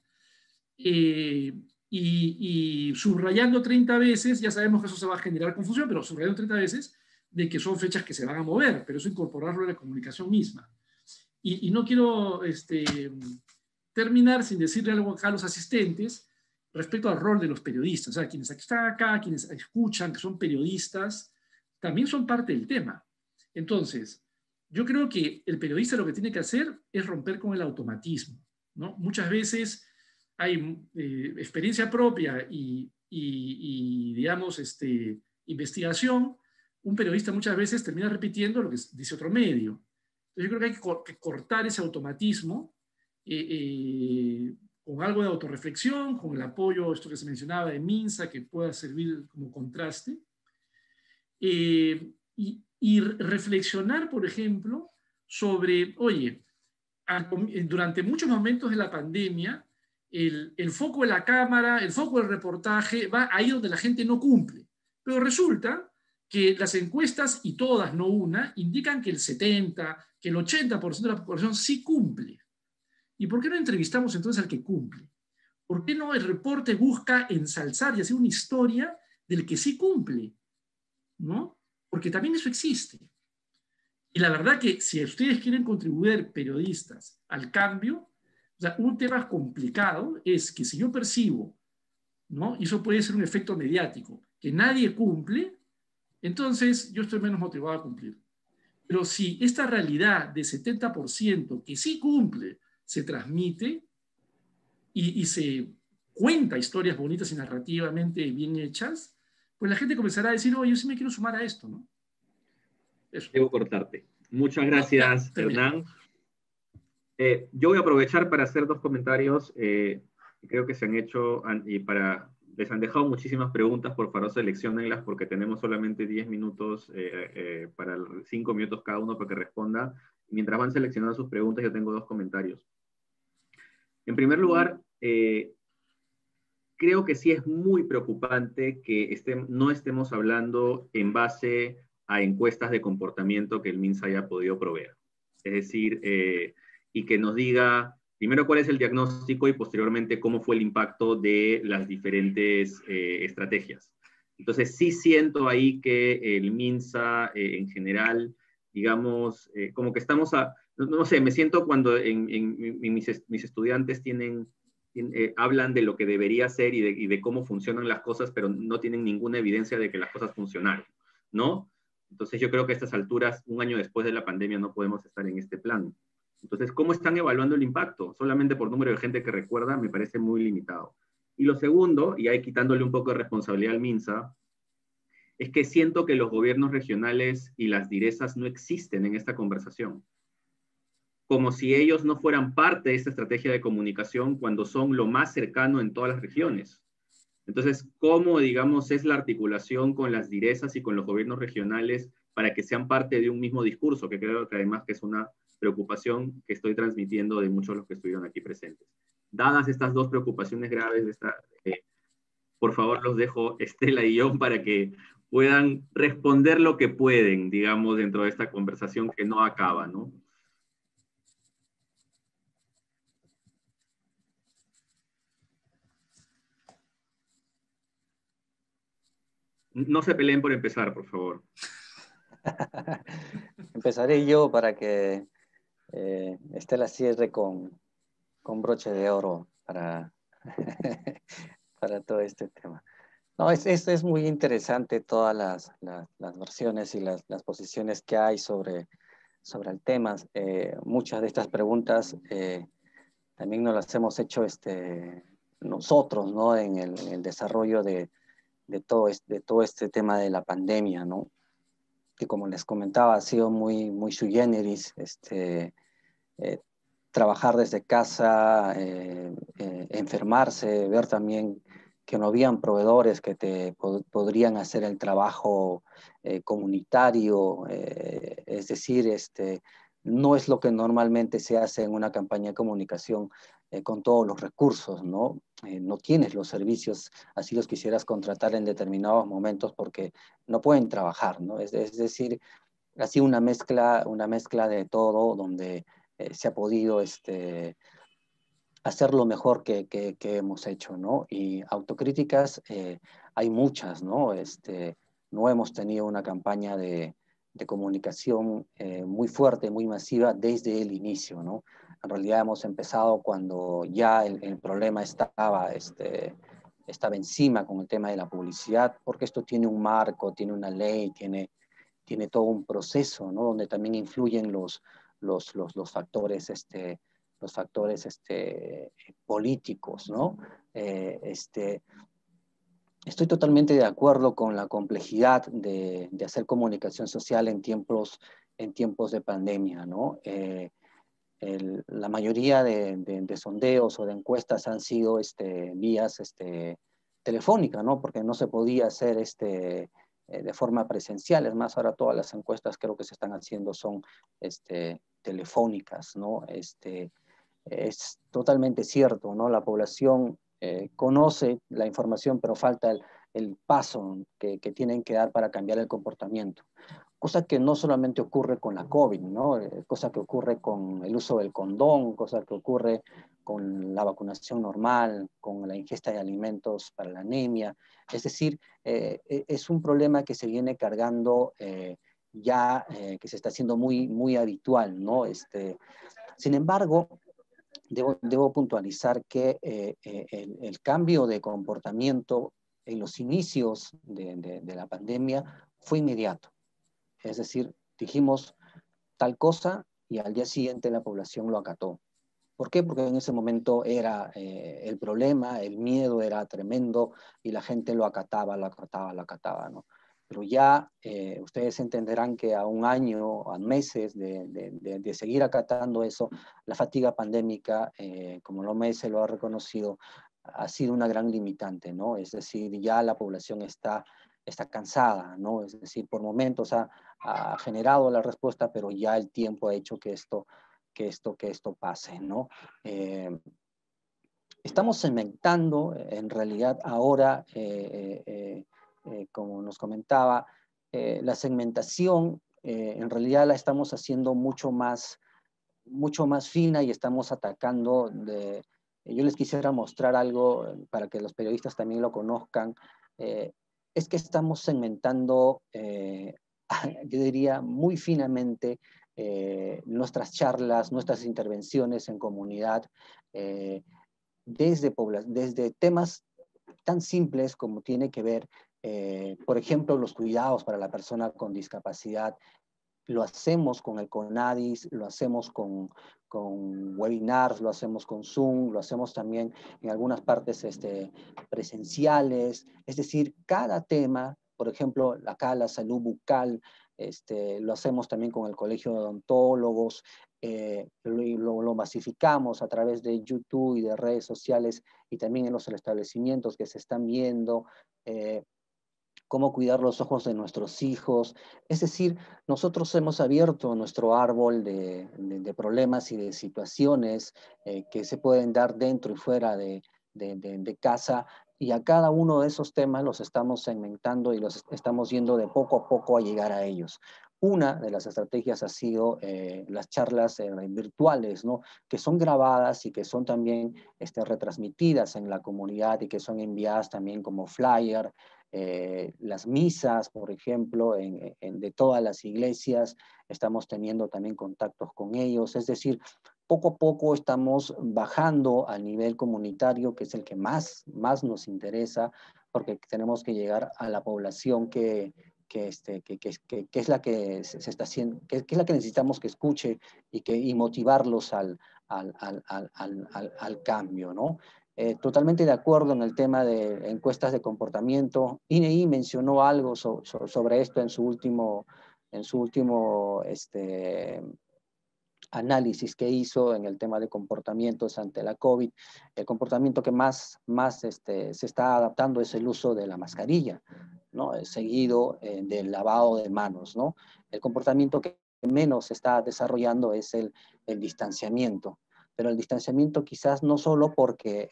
y subrayando 30 veces, ya sabemos que eso se va a generar confusión, pero subrayando 30 veces de que son fechas que se van a mover, pero eso incorporarlo en la comunicación misma. Y no quiero terminar sin decirle algo acá a los asistentes respecto al rol de los periodistas. O sea, quienes están acá, quienes escuchan, que son periodistas, también son parte del tema. Entonces, yo creo que el periodista lo que tiene que hacer es romper con el automatismo, ¿no? Muchas veces hay experiencia propia y digamos, investigación. Un periodista muchas veces termina repitiendo lo que dice otro medio. Entonces yo creo que hay que cortar ese automatismo con algo de autorreflexión, con el apoyo, esto que se mencionaba de Minsa, que pueda servir como contraste, y reflexionar, por ejemplo, sobre, oye, durante muchos momentos de la pandemia, el foco de la cámara, el foco del reportaje va ahí donde la gente no cumple. Pero resulta que las encuestas, y todas, no una, indican que el 70%, que el 80% de la población sí cumple. ¿Y por qué no entrevistamos entonces al que cumple? ¿Por qué no el reporte busca ensalzar y hacer una historia del que sí cumple? ¿No? Porque también eso existe. Y la verdad que si ustedes quieren contribuir, periodistas, al cambio, o sea, un tema complicado es que si yo percibo, ¿no? Y eso puede ser un efecto mediático, que nadie cumple, entonces yo estoy menos motivado a cumplir. Pero si esta realidad de 70% que sí cumple se transmite y se cuenta historias bonitas y narrativamente bien hechas, pues la gente comenzará a decir, oye, yo sí me quiero sumar a esto, ¿no? Eso. Debo cortarte. Muchas gracias, Hernán. Yo voy a aprovechar para hacer dos comentarios que creo que se han hecho y les han dejado muchísimas preguntas, por favor selecciónenlas porque tenemos solamente 10 minutos para 5 minutos cada uno para que responda. Mientras van seleccionando sus preguntas, yo tengo dos comentarios. En primer lugar, creo que sí es muy preocupante que no estemos hablando en base a encuestas de comportamiento que el MINSA haya podido proveer. Es decir, y que nos diga primero cuál es el diagnóstico y posteriormente cómo fue el impacto de las diferentes estrategias. Entonces sí siento ahí que el MINSA en general, digamos, como que estamos no sé, me siento cuando mis estudiantes hablan de lo que debería ser y de cómo funcionan las cosas, pero no tienen ninguna evidencia de que las cosas funcionaron, ¿no? Entonces yo creo que a estas alturas, un año después de la pandemia, no podemos estar en este plan. Entonces, ¿cómo están evaluando el impacto? Solamente por número de gente que recuerda, me parece muy limitado. Y lo segundo, y ahí quitándole un poco de responsabilidad al MINSA, es que siento que los gobiernos regionales y las direzas no existen en esta conversación. Como si ellos no fueran parte de esta estrategia de comunicación cuando son lo más cercano en todas las regiones. Entonces, ¿cómo, digamos, es la articulación con las direzas y con los gobiernos regionales para que sean parte de un mismo discurso? Que creo que además que es una preocupación que estoy transmitiendo de muchos de los que estuvieron aquí presentes. Dadas estas dos preocupaciones graves, por favor los dejo Estela y John para que puedan responder lo que pueden, digamos, dentro de esta conversación que no acaba, ¿no? No se peleen por empezar, por favor. Empezaré yo para que Estela cierre con broche de oro para, para todo este tema. No, es muy interesante todas las versiones y las posiciones que hay sobre el tema. Muchas de estas preguntas también nos las hemos hecho nosotros, ¿no? En el desarrollo de todo este tema de la pandemia, ¿no? Que como les comentaba, ha sido muy sui generis, trabajar desde casa, enfermarse, ver también que no habían proveedores que te podrían hacer el trabajo comunitario, es decir, no es lo que normalmente se hace en una campaña de comunicación con todos los recursos, ¿no? No tienes los servicios, así los quisieras contratar en determinados momentos porque no pueden trabajar, ¿no? Es decir, ha sido una mezcla de todo donde se ha podido hacer lo mejor que hemos hecho, ¿no? Y autocríticas hay muchas, ¿no? No hemos tenido una campaña de comunicación muy fuerte, muy masiva desde el inicio, ¿no? En realidad hemos empezado cuando ya el problema estaba encima con el tema de la publicidad, porque esto tiene un marco, tiene una ley, tiene todo un proceso, ¿no? Donde también influyen los factores, políticos, ¿no? Estoy totalmente de acuerdo con la complejidad de hacer comunicación social en tiempos de pandemia, ¿no? La mayoría de sondeos o de encuestas han sido vías telefónicas, ¿no? Porque no se podía hacer de forma presencial. Es más, ahora todas las encuestas creo que se están haciendo son telefónicas, ¿no? Es totalmente cierto, ¿no? La población conoce la información, pero falta el paso que tienen que dar para cambiar el comportamiento. Cosa que no solamente ocurre con la COVID, ¿no? Cosa que ocurre con el uso del condón, cosa que ocurre con la vacunación normal, con la ingesta de alimentos para la anemia. Es decir, es un problema que se viene cargando que se está haciendo muy habitual, ¿no? Sin embargo, debo puntualizar que el cambio de comportamiento en los inicios de la pandemia fue inmediato. Es decir, dijimos tal cosa y al día siguiente la población lo acató. ¿Por qué? Porque en ese momento era el problema, el miedo era tremendo y la gente lo acataba, ¿no? Pero ya ustedes entenderán que a un año, a meses de seguir acatando eso, la fatiga pandémica, como la OMS lo ha reconocido, ha sido una gran limitante, ¿no? Es decir, ya la población está cansada, ¿no? Es decir, por momentos ha generado la respuesta, pero ya el tiempo ha hecho que esto pase, ¿no? Estamos segmentando, en realidad ahora, como nos comentaba, la segmentación en realidad la estamos haciendo mucho más fina y estamos atacando yo les quisiera mostrar algo para que los periodistas también lo conozcan. Es que estamos segmentando, yo diría, muy finamente nuestras charlas, nuestras intervenciones en comunidad, desde temas tan simples como tiene que ver, por ejemplo, los cuidados para la persona con discapacidad, lo hacemos con el CONADIS, lo hacemos con webinars, lo hacemos con Zoom, lo hacemos también en algunas partes presenciales. Es decir, cada tema, por ejemplo, acá la salud bucal, lo hacemos también con el Colegio de Odontólogos, lo masificamos a través de YouTube y de redes sociales y también en los establecimientos que se están viendo, cómo cuidar los ojos de nuestros hijos. Es decir, nosotros hemos abierto nuestro árbol de problemas y de situaciones que se pueden dar dentro y fuera de casa, y a cada uno de esos temas los estamos segmentando y los estamos yendo de poco a poco a llegar a ellos. Una de las estrategias ha sido las charlas virtuales, ¿no? Que son grabadas y que son también retransmitidas en la comunidad y que son enviadas también como flyer. Las misas, por ejemplo, de todas las iglesias, estamos teniendo también contactos con ellos. Es decir, poco a poco estamos bajando al nivel comunitario, que es el que más nos interesa, porque tenemos que llegar a la población que es la que se está haciendo, que es la que necesitamos que escuche y motivarlos al cambio, ¿no? Totalmente de acuerdo en el tema de encuestas de comportamiento. INEI mencionó algo sobre esto en su último análisis que hizo en el tema de comportamientos ante la COVID. El comportamiento que más se está adaptando es el uso de la mascarilla, ¿no? Seguido del lavado de manos, ¿no? El comportamiento que menos se está desarrollando es el distanciamiento. Pero el distanciamiento quizás no solo porque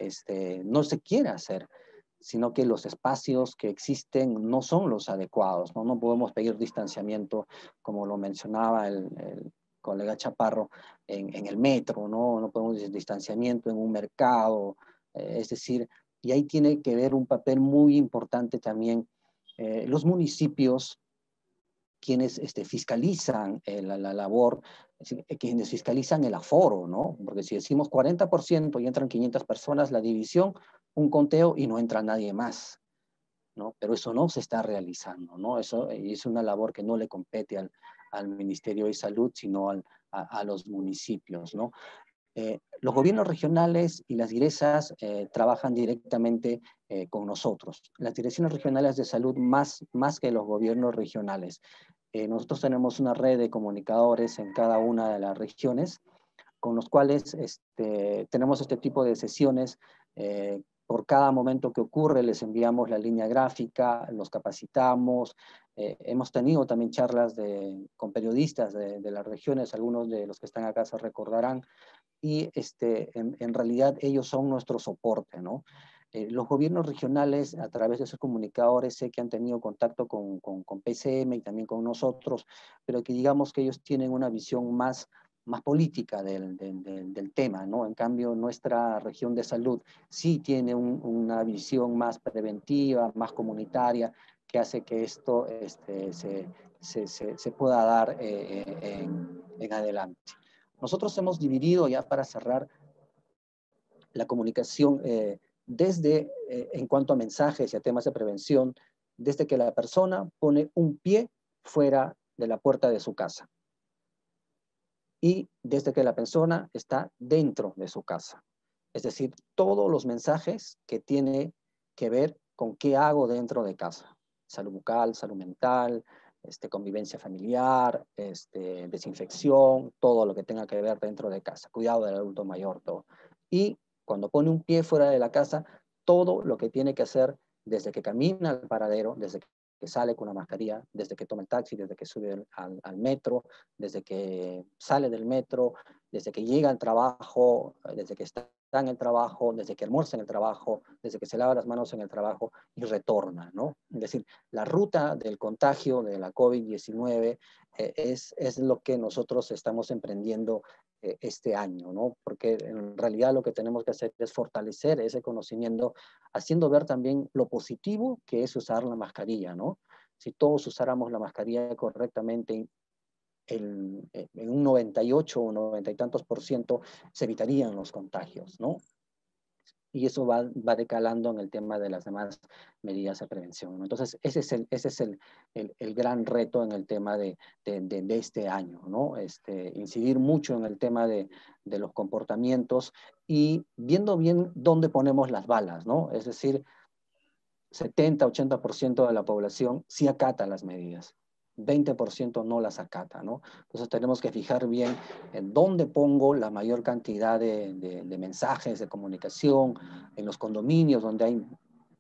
no se quiera hacer, sino que los espacios que existen no son los adecuados, ¿no? No podemos pedir distanciamiento, como lo mencionaba el colega Chaparro, en el metro, ¿no? No podemos decir distanciamiento en un mercado, es decir, y ahí tiene que ver un papel muy importante también los municipios, quienes fiscalizan la labor, quienes fiscalizan el aforo, ¿no? Porque si decimos 40% y entran 500 personas, la división, un conteo y no entra nadie más, ¿no? Pero eso no se está realizando, ¿no? Eso es una labor que no le compete al Ministerio de Salud, sino a los municipios, ¿no? Los gobiernos regionales y las DIRESAs trabajan directamente con nosotros. Las direcciones regionales de salud más que los gobiernos regionales. Nosotros tenemos una red de comunicadores en cada una de las regiones, con los cuales tenemos este tipo de sesiones. Por cada momento que ocurre les enviamos la línea gráfica, los capacitamos. Hemos tenido también charlas con periodistas de las regiones, algunos de los que están acá se recordarán, y en realidad ellos son nuestro soporte, ¿no? Los gobiernos regionales, a través de sus comunicadores, sé que han tenido contacto con PCM y también con nosotros, pero que digamos que ellos tienen una visión más política del tema, ¿no? En cambio, nuestra región de salud sí tiene una visión más preventiva, más comunitaria, que hace que esto se pueda dar en adelante. Nosotros hemos dividido, ya para cerrar, la comunicación en cuanto a mensajes y a temas de prevención, desde que la persona pone un pie fuera de la puerta de su casa y desde que la persona está dentro de su casa. Es decir, todos los mensajes que tiene que ver con qué hago dentro de casa. Salud bucal, salud mental, convivencia familiar, desinfección, todo lo que tenga que ver dentro de casa. Cuidado del adulto mayor, todo. Y cuando pone un pie fuera de la casa, todo lo que tiene que hacer desde que camina al paradero, desde que sale con una mascarilla, desde que toma el taxi, desde que sube al metro, desde que sale del metro, desde que llega al trabajo, desde que está en el trabajo, desde que almuerza en el trabajo, desde que se lava las manos en el trabajo y retorna, ¿no? Es decir, la ruta del contagio de la COVID-19 es lo que nosotros estamos emprendiendo este año, ¿no? Porque en realidad lo que tenemos que hacer es fortalecer ese conocimiento, haciendo ver también lo positivo que es usar la mascarilla, ¿no? Si todos usáramos la mascarilla correctamente, en un 98 o 90 y tantos % se evitarían los contagios, ¿no? y eso va decalando en el tema de las demás medidas de prevención, ¿no? Entonces, ese es el gran reto en el tema de este año, ¿no? Incidir mucho en el tema de los comportamientos y viendo bien dónde ponemos las balas, ¿no? Es decir, 70-80% de la población sí acata las medidas, 20% no las acata, ¿no? Entonces tenemos que fijar bien en dónde pongo la mayor cantidad de mensajes, de comunicación, en los condominios donde hay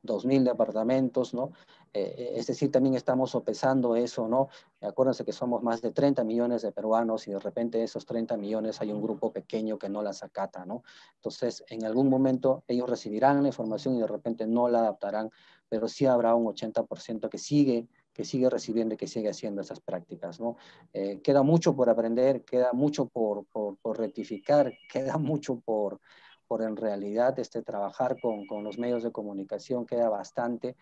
2.000 departamentos, ¿no? Es decir, también estamos sopesando eso, ¿no? Acuérdense que somos más de 30 millones de peruanos y de repente de esos 30 millones hay un grupo pequeño que no las acata, ¿no? Entonces, en algún momento ellos recibirán la información y de repente no la adaptarán, pero sí habrá un 80% que sigue recibiendo y que sigue haciendo esas prácticas, ¿no? Queda mucho por aprender, queda mucho por rectificar, queda mucho por en realidad trabajar con los medios de comunicación, queda bastante,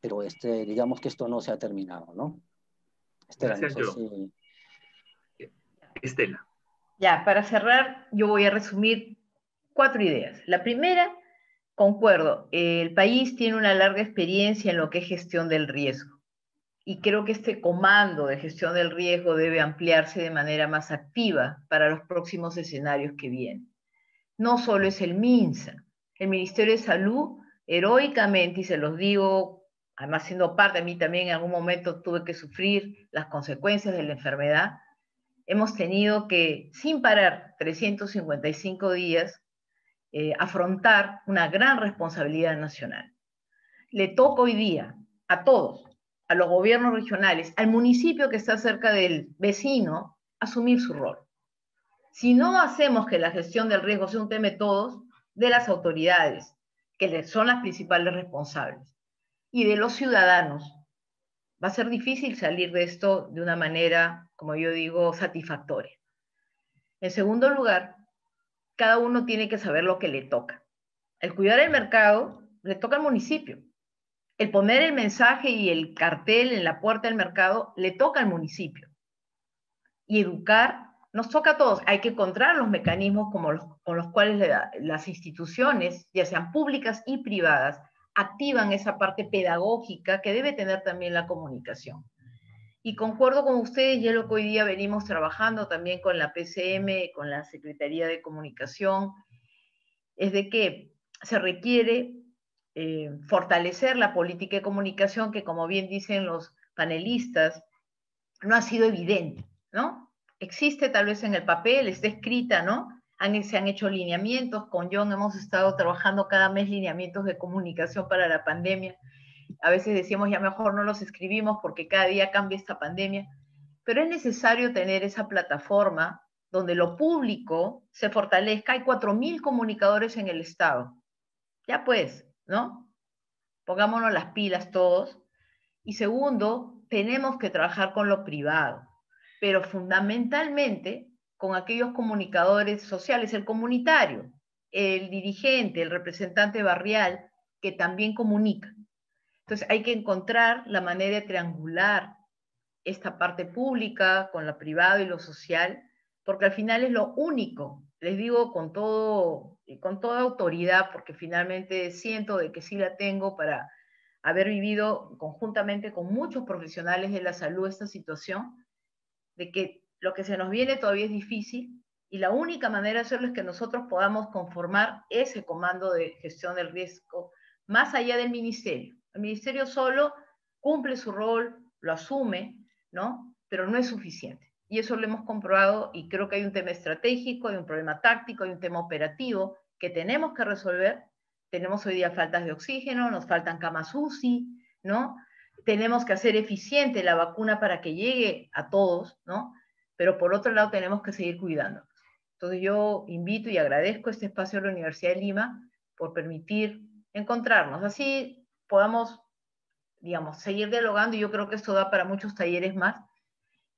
pero digamos que esto no se ha terminado, ¿no? Estela, Gracias, no sé John. si... Estela. Ya, para cerrar, yo voy a resumir 4 ideas. La primera, concuerdo, el país tiene una larga experiencia en lo que es gestión del riesgo. Y creo que este comando de gestión del riesgo debe ampliarse de manera más activa para los próximos escenarios que vienen. No solo es el MINSA, el Ministerio de Salud, heroicamente, y se los digo, además siendo parte, a mí también en algún momento tuve que sufrir las consecuencias de la enfermedad, hemos tenido que, sin parar, 355 días, afrontar una gran responsabilidad nacional. Le toca hoy día a todos, a los gobiernos regionales, al municipio que está cerca del vecino, asumir su rol. Si no hacemos que la gestión del riesgo sea un tema de todos, de las autoridades, que son las principales responsables, y de los ciudadanos, va a ser difícil salir de esto de una manera, como yo digo, satisfactoria. En segundo lugar, cada uno tiene que saber lo que le toca. El cuidar el mercado le toca al municipio. El poner el mensaje y el cartel en la puerta del mercado le toca al municipio. Y educar nos toca a todos. Hay que encontrar los mecanismos con los cuales las instituciones, ya sean públicas y privadas, activan esa parte pedagógica que debe tener también la comunicación. Y concuerdo con ustedes, y es lo que hoy día venimos trabajando también con la PCM, con la Secretaría de Comunicación, es de que se requiere fortalecer la política de comunicación que, como bien dicen los panelistas, no ha sido evidente, ¿no? Existe tal vez en el papel, está escrita, ¿no? Se han hecho lineamientos, con John hemos estado trabajando cada mes lineamientos de comunicación para la pandemia. A veces decíamos ya mejor no los escribimos porque cada día cambia esta pandemia, pero es necesario tener esa plataforma donde lo público se fortalezca. Hay 4.000 comunicadores en el Estado. Ya pues, ¿no? Pongámonos las pilas todos. Y segundo, tenemos que trabajar con lo privado, pero fundamentalmente con aquellos comunicadores sociales, el comunitario, el dirigente, el representante barrial, que también comunica. Entonces hay que encontrar la manera de triangular esta parte pública con lo privado y lo social, porque al final es lo único, les digo con toda autoridad, porque finalmente siento de que sí la tengo para haber vivido conjuntamente con muchos profesionales de la salud esta situación, de que lo que se nos viene todavía es difícil y la única manera de hacerlo es que nosotros podamos conformar ese comando de gestión del riesgo más allá del ministerio. El ministerio solo cumple su rol, lo asume, ¿no? Pero no es suficiente. Y eso lo hemos comprobado y creo que hay un tema estratégico, hay un problema táctico, hay un tema operativo que tenemos que resolver. Tenemos hoy día faltas de oxígeno, nos faltan camas UCI, ¿no? Tenemos que hacer eficiente la vacuna para que llegue a todos, ¿no? Pero por otro lado tenemos que seguir cuidando. Entonces yo invito y agradezco este espacio de la Universidad de Lima por permitir encontrarnos. Así podamos, digamos, seguir dialogando y yo creo que esto da para muchos talleres más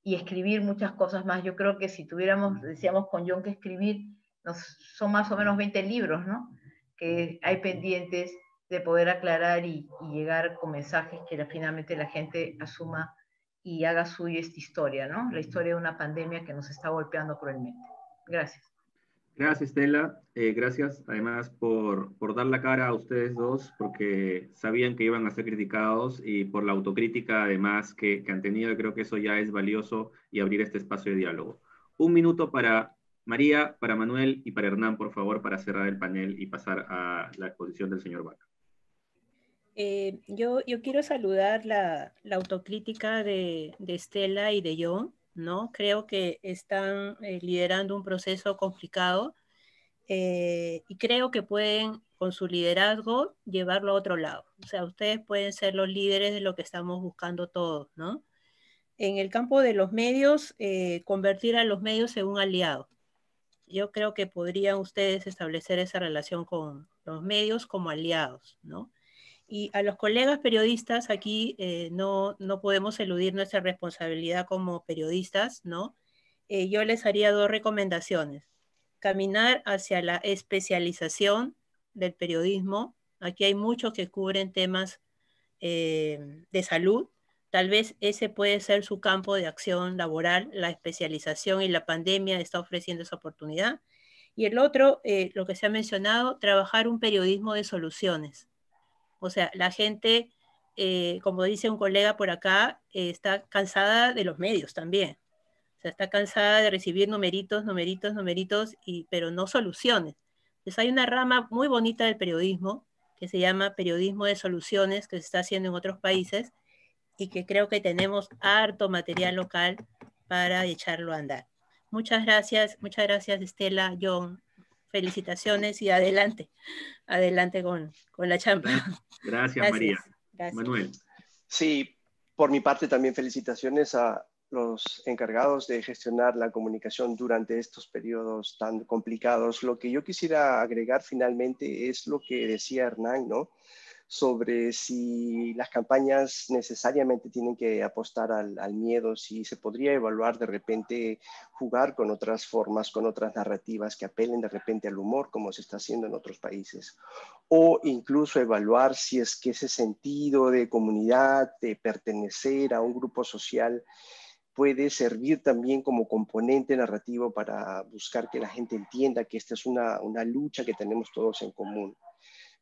y escribir muchas cosas más. Yo creo que si tuviéramos, decíamos con John, que escribir, son más o menos 20 libros, ¿no? Que hay pendientes de poder aclarar y llegar con mensajes que finalmente la gente asuma y haga suyo esta historia, ¿no? La historia de una pandemia que nos está golpeando cruelmente. Gracias. Gracias, Estela. Gracias además por dar la cara a ustedes dos, porque sabían que iban a ser criticados y por la autocrítica además que han tenido. Creo que eso ya es valioso y abrir este espacio de diálogo. Un minuto para María, para Manuel y para Hernán, por favor, para cerrar el panel y pasar a la exposición del señor Vaca. Yo quiero saludar la autocrítica de Estela y de John, ¿no? Creo que están liderando un proceso complicado y creo que pueden, con su liderazgo, llevarlo a otro lado. O sea, ustedes pueden ser los líderes de lo que estamos buscando todos, ¿no? En el campo de los medios, convertir a los medios en un aliado. Yo creo que podrían ustedes establecer esa relación con los medios como aliados, ¿no? Y a los colegas periodistas aquí no podemos eludir nuestra responsabilidad como periodistas, ¿no? Yo les haría 2 recomendaciones. Caminar hacia la especialización del periodismo. Aquí hay muchos que cubren temas de salud. Tal vez ese puede ser su campo de acción laboral, la especialización, y la pandemia está ofreciendo esa oportunidad. Y el otro, lo que se ha mencionado, trabajar un periodismo de soluciones. O sea, la gente, como dice un colega por acá, está cansada de los medios también. O sea, está cansada de recibir numeritos, pero no soluciones. Entonces hay una rama muy bonita del periodismo que se llama periodismo de soluciones, que se está haciendo en otros países y que creo que tenemos harto material local para echarlo a andar. Muchas gracias Estela, John. Felicitaciones y adelante con la chamba. Gracias, María. Gracias. Manuel. Sí, por mi parte también felicitaciones a los encargados de gestionar la comunicación durante estos periodos tan complicados. Lo que yo quisiera agregar finalmente es lo que decía Hernán, ¿no? Sobre si las campañas necesariamente tienen que apostar al miedo, si se podría evaluar de repente jugar con otras formas, con otras narrativas que apelen de repente al humor, como se está haciendo en otros países, o incluso evaluar si es que ese sentido de comunidad, de pertenecer a un grupo social, puede servir también como componente narrativo para buscar que la gente entienda que esta es una lucha que tenemos todos en común.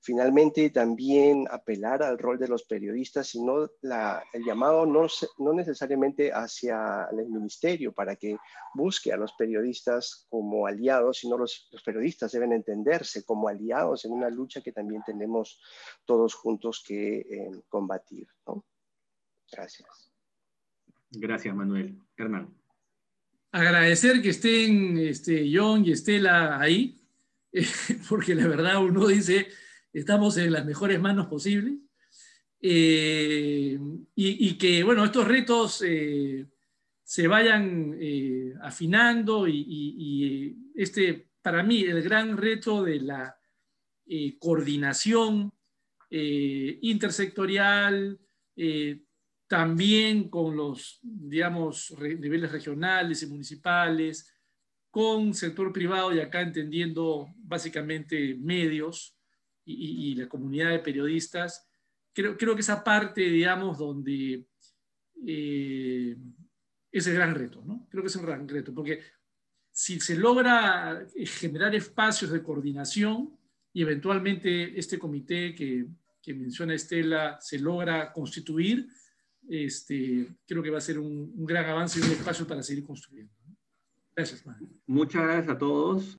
Finalmente, también apelar al rol de los periodistas, sino el llamado no necesariamente hacia el ministerio para que busque a los periodistas como aliados, sino los periodistas deben entenderse como aliados en una lucha que también tenemos todos juntos que combatir, ¿no? Gracias. Gracias, Manuel. Hernán. Agradecer que estén John y Estela ahí, porque la verdad uno dice, estamos en las mejores manos posibles, y que, bueno, estos retos se vayan afinando y para mí, el gran reto de la coordinación intersectorial, también con los, digamos, niveles regionales y municipales, con sector privado y acá entendiendo básicamente medios y la comunidad de periodistas. Creo que esa parte, digamos, donde es el gran reto, ¿no? Creo que es el gran reto, porque si se logra generar espacios de coordinación y eventualmente este comité que menciona Estela se logra constituir, creo que va a ser un gran avance y un espacio para seguir construyendo. Gracias, Manuel. Muchas gracias a todos.